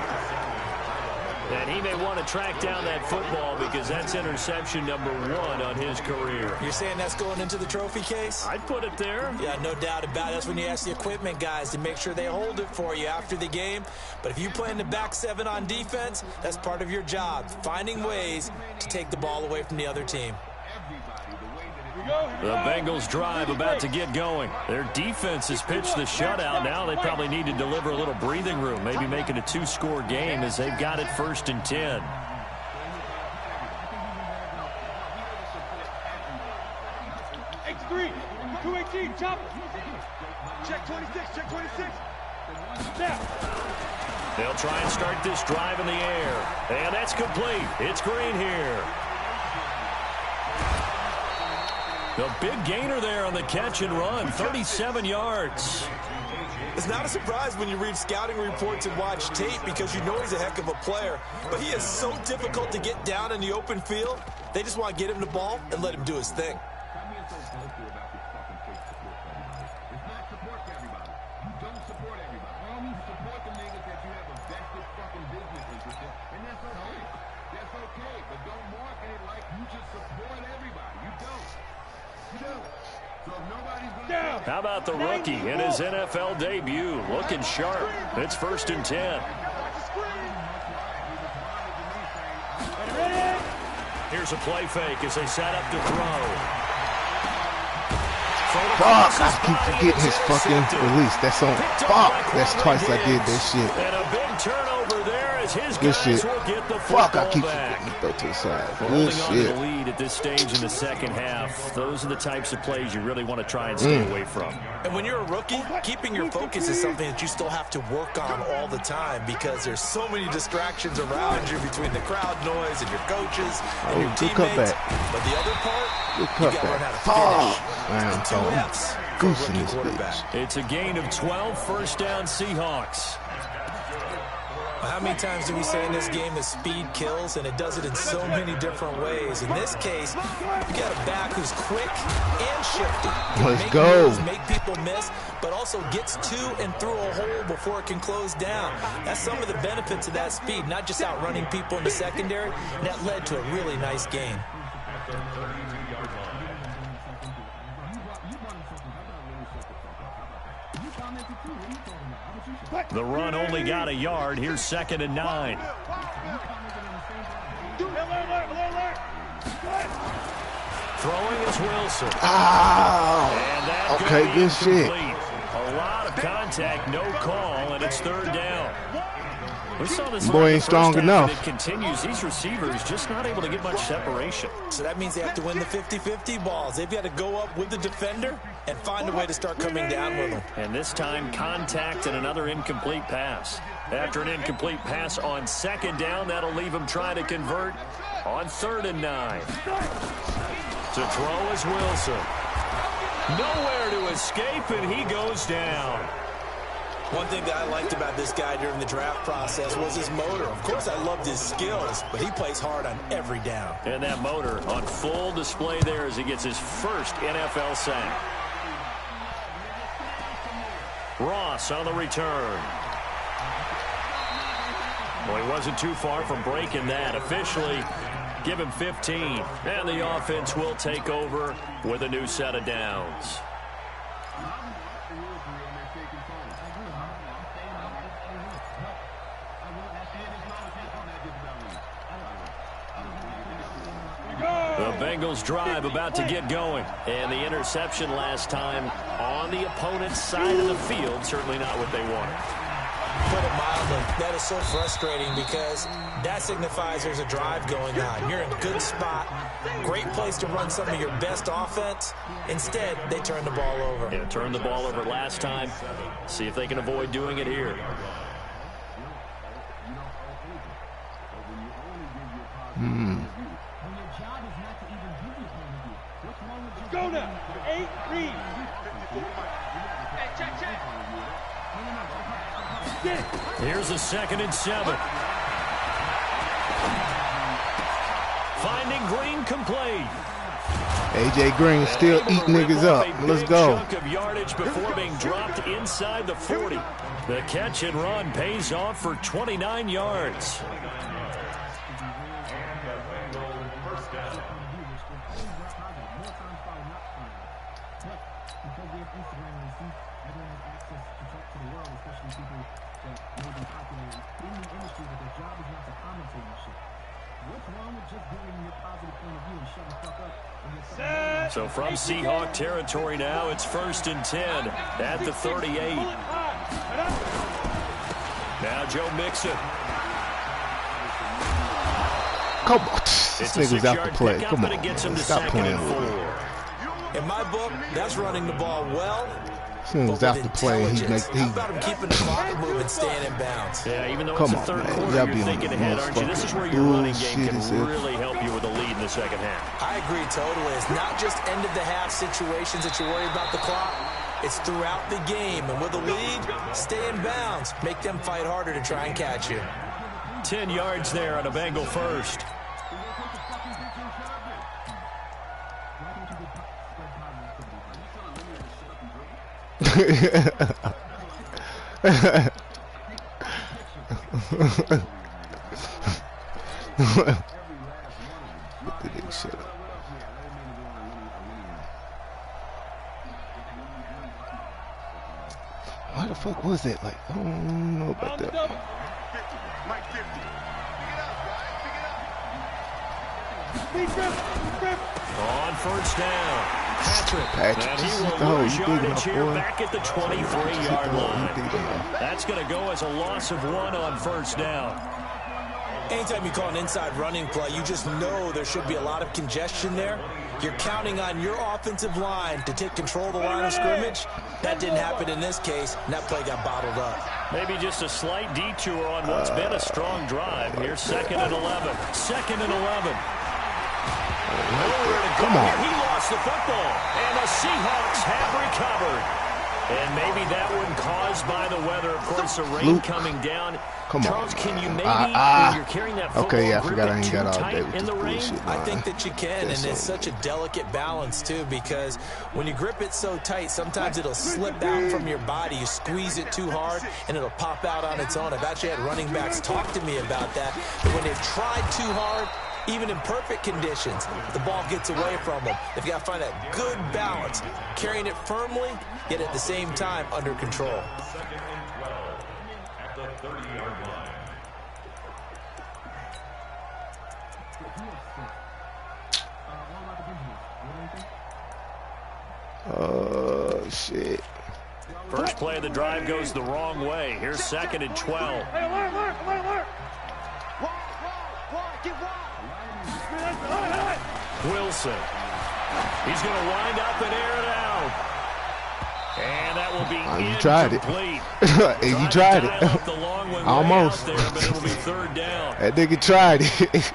And he may want to track down that football because that's interception number 1 on his career. You're saying that's going into the trophy case? I'd put it there. Yeah, no doubt about it. That's when you ask the equipment guys to make sure they hold it for you after the game. But if you play in the back 7 on defense, that's part of your job, finding ways to take the ball away from the other team. The Bengals drive about to get going. Their defense has pitched the shutout. Now they probably need to deliver a little breathing room, maybe make it a 2-score game as they've got it 1st and 10. X3, 218, chop. Check 26, check 26. Snap. They'll try and start this drive in the air. And that's complete. It's Green here. The big gainer there on the catch and run, 37 yards. It's not a surprise when you read scouting reports and watch tape because you know he's a heck of a player. But he is so difficult to get down in the open field. They just want to get him the ball and let him do his thing. How about the rookie in his NFL debut? Looking sharp. It's 1st and 10. Here's a play fake as they set up to throw. Fuck, I keep forgetting his fucking release. That's on. Fuck, that's twice I did that shit. And a big turnover there as his Good guys shit. will get the Fuck, I football keep back. forgetting to throw to the side. Good Holding on to shit. the lead at this stage in the second half. Those are the types of plays you really want to try and stay away from. And when you're a rookie, keeping your focus is something that you still have to work on all the time because there's so many distractions around you between the crowd noise and your coaches and your teammates. But the other part, you got to learn how to finish. And 2 Fs for a rookie quarterback. It's a gain of 12, first down Seahawks. How many times do we say in this game that speed kills, and it does it in so many different ways? In this case, you got a back who's quick and shifty. Let's go. Moves, make people miss, but also gets to and through a hole before it can close down. That's some of the benefits of that speed, not just outrunning people in the secondary. And that led to a really nice game. The run only got a yard. Here's 2nd and 9. Throwing is Wilson. Ah, okay, good shit. A lot of contact, no call, and it's 3rd down. We saw this boy ain't strong enough. It continues. These receivers just not able to get much separation. So that means they have to win the 50-50 balls. They've got to go up with the defender and find a way to start coming down with them. And this time, contact and another incomplete pass. After an incomplete pass on 2nd down, that'll leave him trying to convert on 3rd and 9. To throw is Wilson. Nowhere to escape, and he goes down. One thing that I liked about this guy during the draft process was his motor. Of course, I loved his skills, but he plays hard on every down. And that motor on full display there as he gets his first NFL sack. Ross on the return. Well, he wasn't too far from breaking that. Officially, give him 15. And the offense will take over with a new set of downs. The Bengals drive about to get going. And the interception last time on the opponent's side of the field, certainly not what they wanted. Put it mildly, that is so frustrating because that signifies there's a drive going on. You're in a good spot, great place to run some of your best offense. Instead, they turn the ball over. Yeah, turned the ball over last time. See if they can avoid doing it here. Go now. 8, read. Hey, check. Here's a 2nd and 7. Finding Green complete. AJ Green still eating niggas up. Let's go. Chunk of yardage before being dropped inside the 40. The catch and run pays off for 29 yards. So from Seahawk territory now, it's 1st and 10 at the 38. Now Joe Mixon. Come on. This nigga's out to play. Come on, man. Stop playing with me. In my book, that's running the ball well. This nigga's out to play. How about him keeping the clock moving, staying in bounds? Yeah, even though Come it's the on, third man. quarter, Y'all you're being thinking ahead, aren't you? This is where your running game can really help you with a lead in the second half. I agree totally. It's not just end of the half situations that you worry about the clock. It's throughout the game. And with a lead, stay in bounds. Make them fight harder to try and catch you. 10 yards there on a Bengal first. Why the fuck was that? Like, I don't know about that. On first down, Patrick. And he will lose yardage here back at the 23-yard line. That's going to go as a loss of 1 on first down. Anytime you call an inside running play, you just know there should be a lot of congestion there. You're counting on your offensive line to take control of the line of scrimmage. That didn't happen in this case, and that play got bottled up. Maybe just a slight detour on what's been a strong drive. Here's 2nd and 11. 2nd and 11. Come on. He lost the football, and the Seahawks have recovered. And maybe that one caused by the weather. Of course, the rain coming down. Come Charles, on, can you maybe, when you're carrying that football, okay, yeah, I grip forgot I it ain't too got all tight day with in this the rain? bullshit, I think that you can, and it's such a delicate balance, too, because when you grip it so tight, sometimes it'll slip out from your body. You squeeze it too hard, and it'll pop out on its own. I've actually had running backs talk to me about that. But when they've tried too hard, even in perfect conditions, the ball gets away from them. They've got to find that good balance, carrying it firmly, yet at the same time under control. Oh, shit. First play of the drive goes the wrong way. Here's 2nd and 12. Wilson. He's going to wind up and air it out. And that will be incomplete. You tried it. Almost. There, but it'll be 3rd down. That nigga tried it.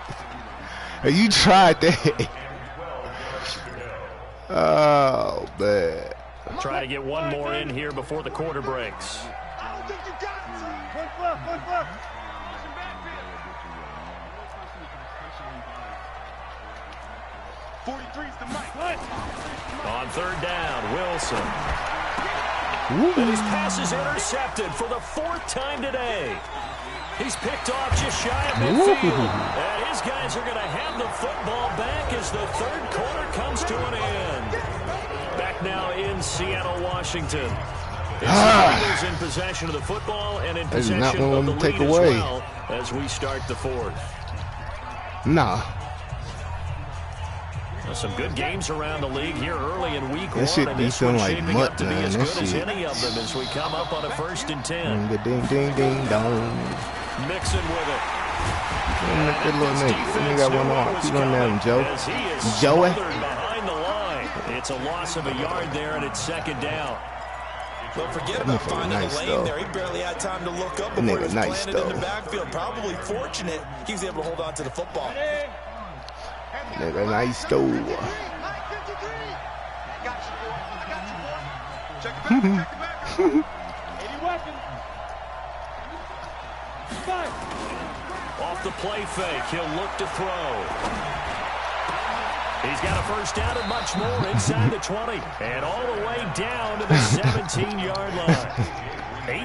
You tried that. Oh, man. Try to get one more in here before the quarter breaks. 43's the mic. On 3rd down, Wilson. And his pass is intercepted for the 4th time today. He's picked off just shy of midfield. And his guys are going to have the football back as the 3rd quarter comes to an end. Back now in Seattle, Washington. It's the Eagles in possession of the football and in possession of the lead as well as we start the 4th. Nah. Some good games around the league here early in week 1. That shit be feeling like mutt, man. As good as any of them as we come up on a 1st and 10. Ding, ding, ding, dong. Mixon with it. Good little nigga. He got one on. Keep on that, Joe. Joey. Behind the line. It's a loss of a yard there, and it's 2nd down. Don't forget about finding a lane there. He barely had time to look up before he was planted in the backfield. Probably fortunate he was able to hold on to the football. Nigga, nice though. Off the play fake, he'll look to throw. He's got a 1st down and much more inside the 20. And all the way down to the 17-yard line.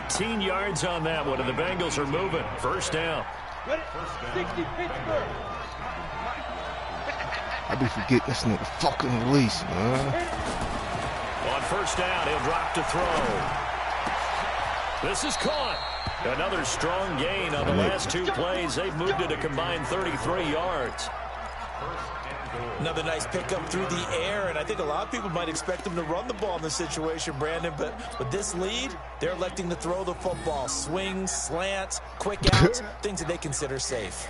18 yards on that one, and the Bengals are moving. 1st down. 60 Pittsburgh. I be forgetting this nigga fucking release, man. On 1st down, he'll drop to throw. This is caught. Another strong gain on the last 2 plays. They've moved it a combined 33 yards. Another nice pickup through the air, and I think a lot of people might expect them to run the ball in this situation, Brandon, but with this lead, they're electing to throw the football. Swings, slants, quick outs, things that they consider safe.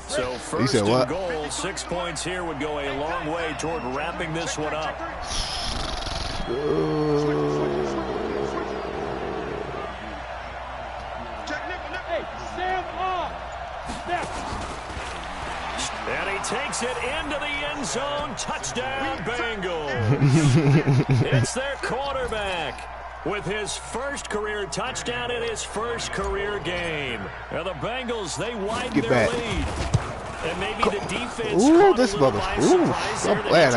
So 1st and goal, 6 points here would go a long way toward wrapping this one up. Hey, Sam off. And he takes it into the end zone. Touchdown, Bengals. It's their quarterback with his first career touchdown in his first career game. And the Bengals, they widen their lead. And maybe the defense this mother. I'm glad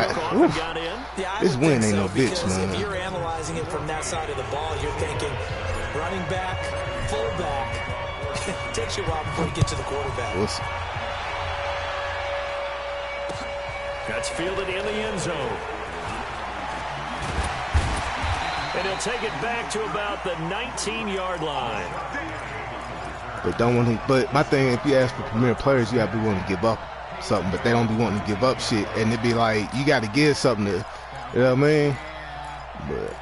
this win ain't no bitch, man. If you're analyzing it from that side of the ball, you're thinking running back, fullback. It takes you a while before you get to the quarterback. That's fielded in the end zone. And he'll take it back to about the 19-yard line. But my thing, if you ask for premier players, you gotta be willing to give up something. But they don't be wanting to give up shit, and it'd be like you got to give something to, you know what I mean? But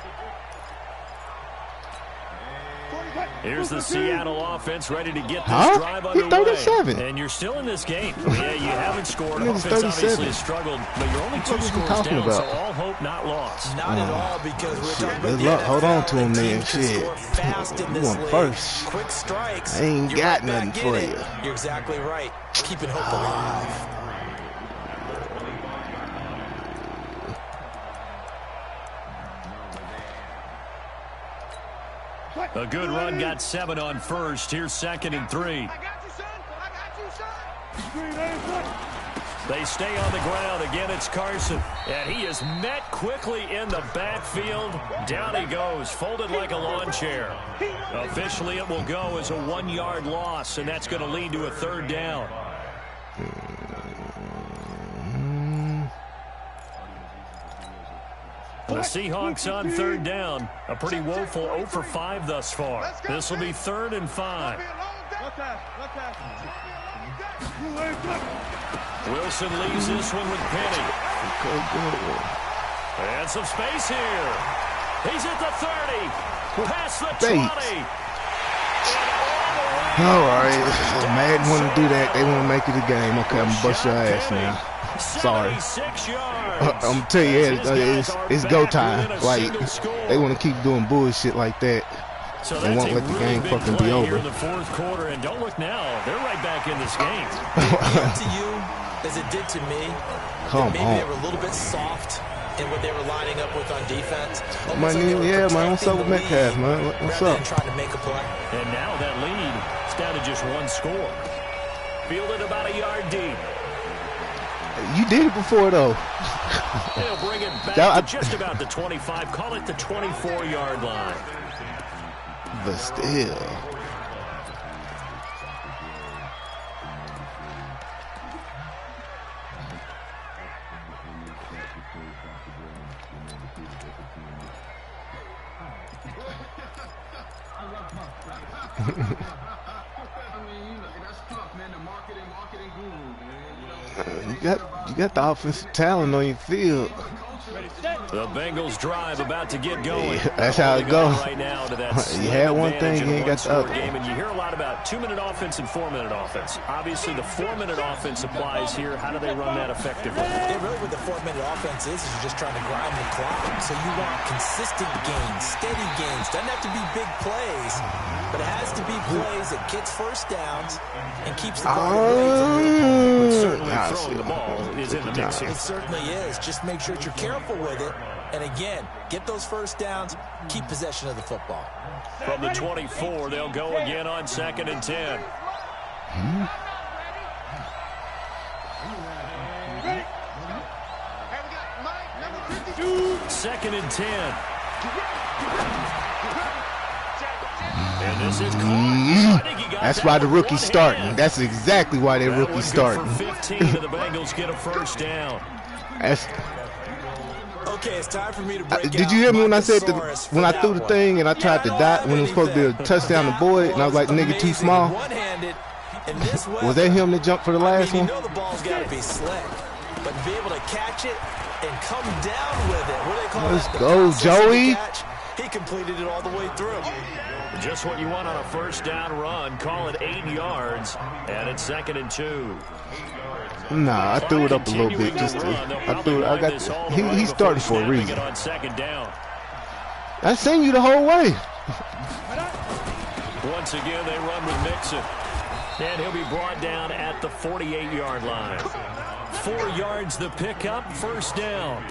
here's the Seattle offense ready to get this drive underway. 37. And you're still in this game. Yeah, you haven't scored. Offense obviously has struggled, but you're only 2 scores down, so all hope not lost. Not at all, because we're talking about the NFL. Hold on to him, man. Shit. You want first. Quick strikes. I ain't got nothing for you. You're exactly right. Keeping hope alive. A good run, got 7 on first. Here's 2nd and 3. They stay on the ground. Again, it's Carson. And he is met quickly in the backfield. Down he goes, folded like a lawn chair. Officially, it will go as a 1-yard loss, and that's going to lead to a 3rd down. The Seahawks on 3rd down. A pretty woeful 0 for 5 thus far. This will be 3rd and 5. Wilson leaves this one with Penny. And some space here. He's at the 30. Past the 20. All right. Madden want to do that. They want to make it a game. Okay, I'm going to bust your ass now. Sorry. I'm going to tell you, it's go time. Like, they want to keep doing bullshit like that. So they won't let the game fucking be over. In the 4th quarter, and don't look now. They're right back in this game. To you, as it did to me, maybe they were a little bit soft in what they were lining up with on defense. Yeah, man. What's up with Metcalf, man? What's up? Trying to make a play. And now that lead is down to just 1 score. Fielded about a yard deep. You did it before, though. They'll bring it back to just about the 25. Call it the 24-yard line. But still. You got the offensive talent on your field. The Bengals drive about to get going. Yeah, that's how it goes. Right now to that you had one thing, you ain't got the other. Game, and you hear a lot about 2-minute offense and 4-minute offense. Obviously, the 4-minute offense applies here. How do they run that effectively? Yeah, really what the 4-minute offense is you're just trying to grind the clock. So you want consistent gains, steady gains. Doesn't have to be big plays, but it has to be plays that gets first downs and keeps the ball away. But certainly throwing the ball is in the mix here. It certainly is. Just make sure that you're careful with it. And again, get those first downs, keep possession of the football. From the 24, they'll go again on 2nd and 10. Second and 10. And this is that's why the rookie's starting. That's exactly why they're rookies starting. 15 and the Bengals get a first down. Okay, it's time for me to break Did you hear me when I said when I threw the thing and I tried to dot when it was supposed to be a touchdown to Boyd and I was like, nigga, too small? Was that him that jumped for the last one? You know the ball's got to be slick, but to be able to catch it and come down with it. What do they call Let's that? go, Joey. He completed it all the way through. Just what you want on a first down run. Call it 8 yards, and it's 2nd and 2. Nah, I threw it up a little bit just to. He's starting for a reason. I seen you the whole way. Once again, they run with Mixon. And he'll be brought down at the 48-yard line. 4 yards the pickup, first down.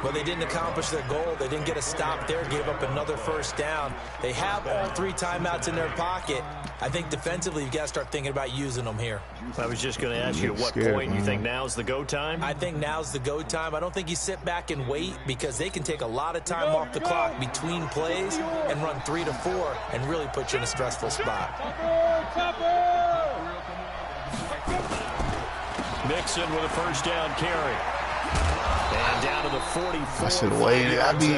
Well, they didn't accomplish their goal. They didn't get a stop there, gave up another first down. They have all 3 timeouts in their pocket. I think defensively you've got to start thinking about using them here. I was just going to ask you at what point you think now's the go time? I think now's the go time. I don't think you sit back and wait because they can take a lot of time off the clock between plays and run 3 to 4 and really put you in a stressful spot. Mixon with a first down carry. And down to the 44. I should have waited. I'd be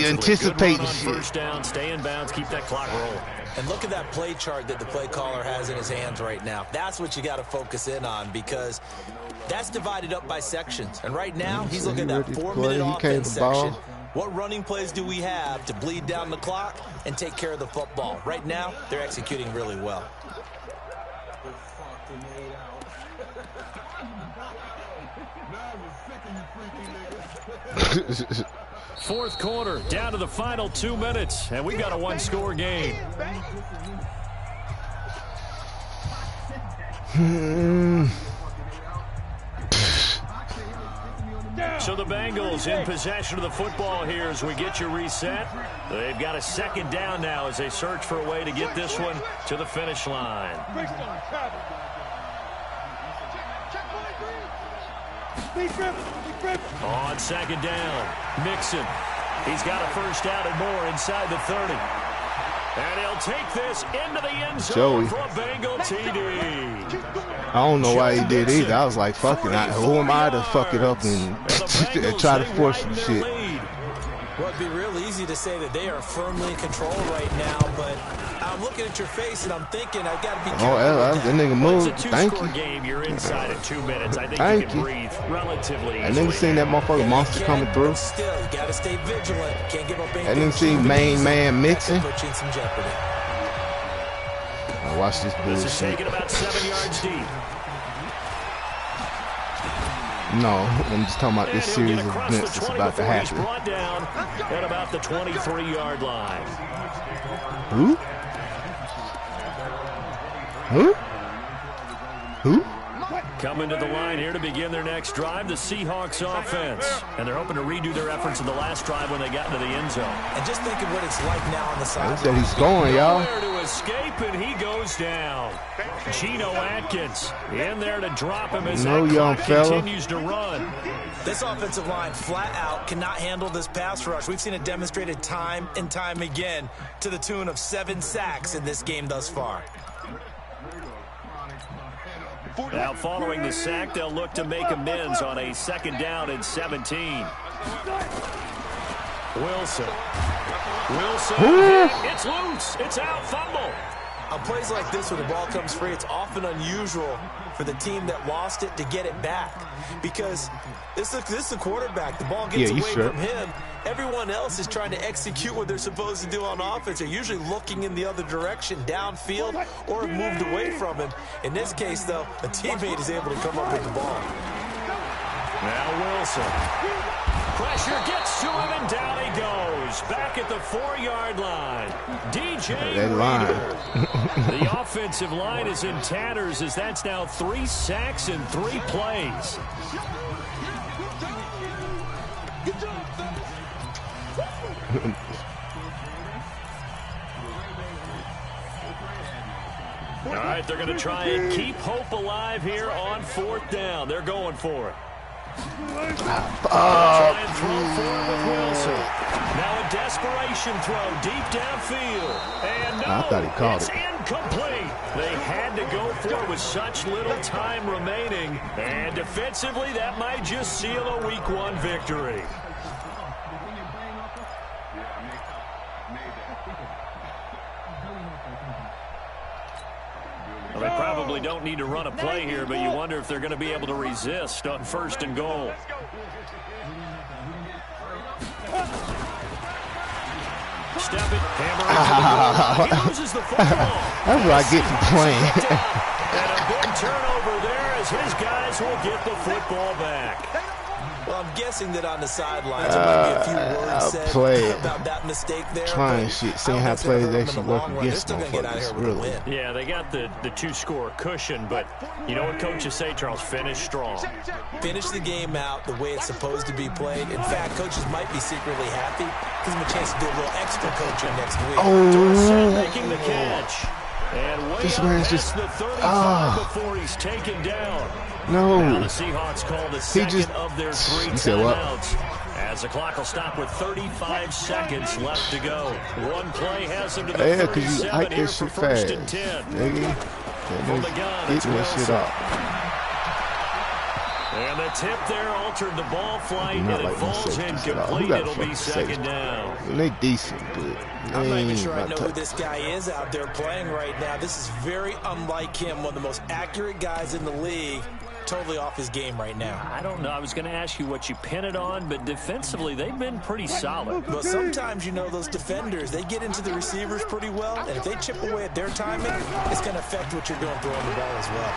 anticipating shit. First down, stay in bounds, keep that clock rolling. And look at that play chart that the play caller has in his hands right now. That's what you got to focus in on because that's divided up by sections. And right now, he's looking at that 4-minute offense section. What running plays do we have to bleed down the clock and take care of the football? Right now, they're executing really well. Fourth quarter, down to the final 2 minutes, and we've got a 1-score game. So the Bengals in possession of the football here as we get you reset. They've got a second down now as they search for a way to get this one to the finish line. On second down, Mixon. He's got a first down and more inside the 30. And he'll take this into the end zone for a Bengal TD. I don't know why he did either. I was like, fuck it. Who am I to fuck it up and try to force some shit? Well, it'd be real easy to say that they are firmly in control right now, but I'm looking at your face and I'm thinking I've got to be careful. Oh, that nigga moved. Thank you. Game. You're inside in 2 minutes. I think you can breathe relatively I didn't see that motherfucking monster coming through. Still, you got to stay vigilant. Can't give up anything. I didn't see main man Mixon. Put you in some jeopardy. Now watch this bullshit. This is taken about 7 yards deep. No, I'm just talking about this series of events that's about to happen. Brought down at about the 23-yard line. Who? Who? Who? Coming to the line here to begin their next drive, the Seahawks offense. And they're hoping to redo their efforts in the last drive when they got into the end zone. And just think of what it's like now on the side. Said he's going, y'all. To escape, and he goes down. Geno Atkins in there to drop him as that clock continues to run. This offensive line flat out cannot handle this pass rush. We've seen it demonstrated time and time again to the tune of 7 sacks in this game thus far. Now following the sack, they'll look to make amends on a second down and 17. Wilson. It's loose. It's out. Fumble. On plays like this where the ball comes free, it's often unusual for the team that lost it to get it back. Because this is the quarterback. The ball gets away from him. Everyone else is trying to execute what they're supposed to do on offense. They're usually looking in the other direction, downfield, or have moved away from him. In this case, though, a teammate is able to come up with the ball. Now Wilson. Pressure gets to him, and down he goes. Back at the 4-yard line. DJ Reader. The offensive line is in tatters as that's now 3 sacks in 3 plays. All right, they're going to try and keep hope alive here on 4th down. They're going for it. Try and throw forward with Wilson. Now a desperation throw deep downfield. And no, I thought he caught it's incomplete. They had to go for it with such little time remaining. And defensively, that might just seal a Week 1 victory. Well, they probably don't need to run a play here, but you wonder if they're going to be able to resist on 1st and goal. Step it, hammer. He loses the football. That's what I get for playing. And a big turnover there as his guys will get the football back. Well, I'm guessing that on the sidelines there might be a few words said about that mistake there. Trying shit, seeing how plays actually work against motherfuckers, really. Yeah, they got the two-score cushion, but you know what coaches say, Charles? Finish strong. Finish the game out the way it's supposed to be played. In fact, coaches might be secretly happy. Gives them a chance to do a little extra coaching next week. Dorsett making the catch. And way this man's just the 35 before he's taken down. No. Now the Seahawks call the second of their 3 timeouts. As the clock will stop with 35 seconds left to go. One play has him to the 37 here for first and 10. Nigga. From the gun, get that shit up. And the tip there altered the ball flight, and it falls incomplete. It'll be second down. And they decent, but I'm not even sure I know who this guy is out there playing right now. This is very unlike him, one of the most accurate guys in the league. Totally off his game right now. I don't know. I was going to ask you what you pin it on, but defensively, they've been pretty solid. But sometimes, you know, those defenders, they get into the receivers pretty well, and if they chip away at their timing, it's going to affect what you're doing throwing the ball as well.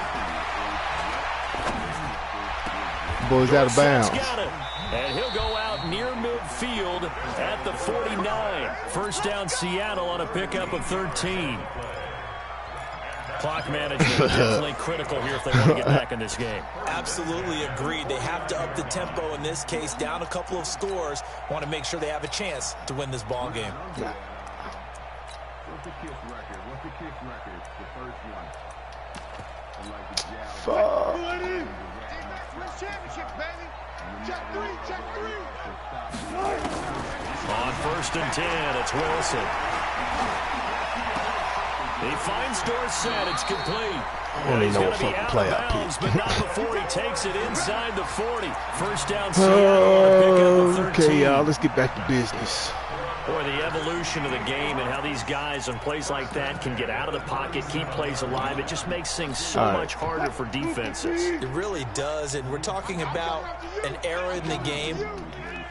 Boy's out of bounds. Got it. And he'll go out near midfield at the 49. First down, Seattle on a pickup of 13. Clock management definitely critical here if they want to get back in this game. Absolutely agreed. They have to up the tempo in this case, down a couple of scores. Want to make sure they have a chance to win this ball game. What's the kick record? What's the kick record? The first one. Fuck. Championship, baby. Check three. On first and 10, it's Wilson. He finds Dorsett. It's complete. He's going to be out of bounds, but not before he takes it inside the 40. First down, Seattle. Okay, y'all, let's get back to business. Boy, the evolution of the game and how these guys on plays like that can get out of the pocket, keep plays alive, it just makes things so much harder for defenses. It really does, and we're talking about an era in the game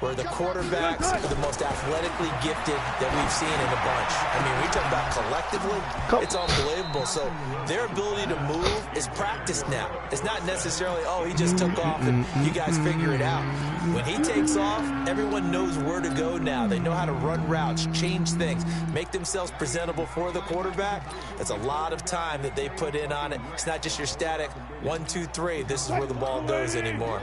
where the quarterbacks are the most athletically gifted that we've seen in a bunch. I mean, we talk about collectively, it's unbelievable. So their ability to move is practiced now. It's not necessarily, oh, he just took off and you guys figure it out. When he takes off, everyone knows where to go now. They know how to run routes, change things, make themselves presentable for the quarterback. That's a lot of time that they put in on it. It's not just your static 1, 2, 3. This is where the ball goes anymore.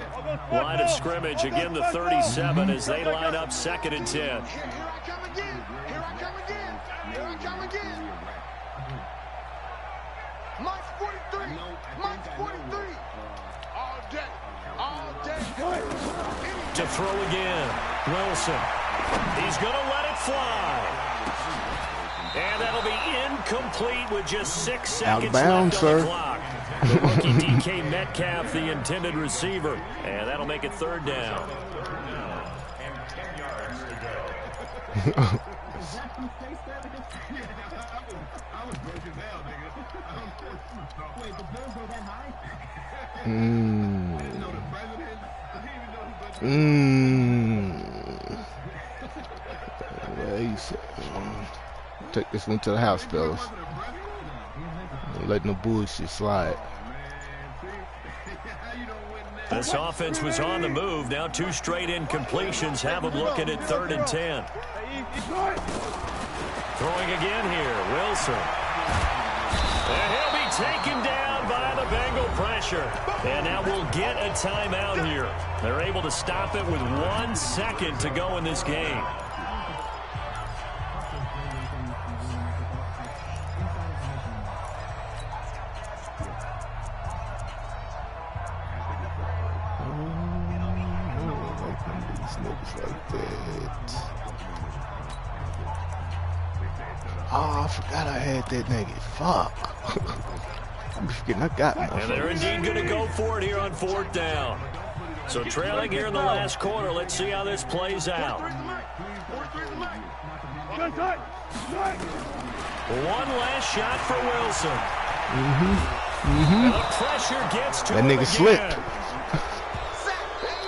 Line of scrimmage, again the 37 as they line up second and 10. Here I come again. Mike's 43. All day. To throw again, Wilson. He's going to let it fly. And that'll be incomplete with just 6 seconds left on the clock. The rookie DK Metcalf, the intended receiver. And that'll make it third down. Take this one to the house, fellas. Don't let no bullshit slide. This offense was on the move. Now 2 straight incompletions have them looking at third and 10. Throwing again here, Wilson. And he'll be taken down by the Bengal pressure. And now we'll get a timeout here. They're able to stop it with 1 second to go in this game. Oh, I forgot I had that nigga. Fuck. I'm forgetting I got one. And they're indeed going to go for it here on fourth down. So trailing here in the last quarter. Let's see how this plays out. One last shot for Wilson. And the pressure gets to that him nigga again. slipped.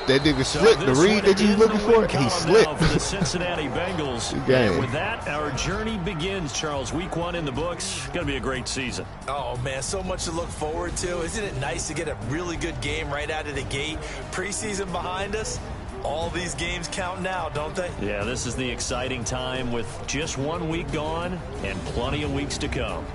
That nigga slipped. The read that you looking for, he slipped. For the Cincinnati Bengals. And with that, our journey begins, Charles. Week 1 in the books. Going to be a great season. Oh, man, so much to look forward to. Isn't it nice to get a really good game right out of the gate? Preseason behind us. All these games count now, don't they? Yeah, this is the exciting time with just 1 week gone and plenty of weeks to come.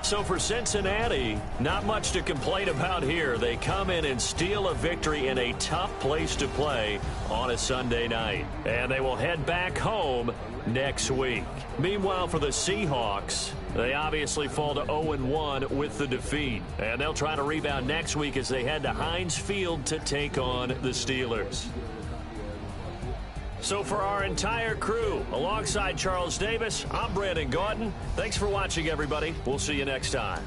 So for Cincinnati, not much to complain about here. They come in and steal a victory in a tough place to play on a Sunday night. And they will head back home next week. Meanwhile, for the Seahawks, they obviously fall to 0-1 with the defeat. And they'll try to rebound next week as they head to Heinz Field to take on the Steelers. So for our entire crew, alongside Charles Davis, I'm Brandon Gautin. Thanks for watching, everybody. We'll see you next time.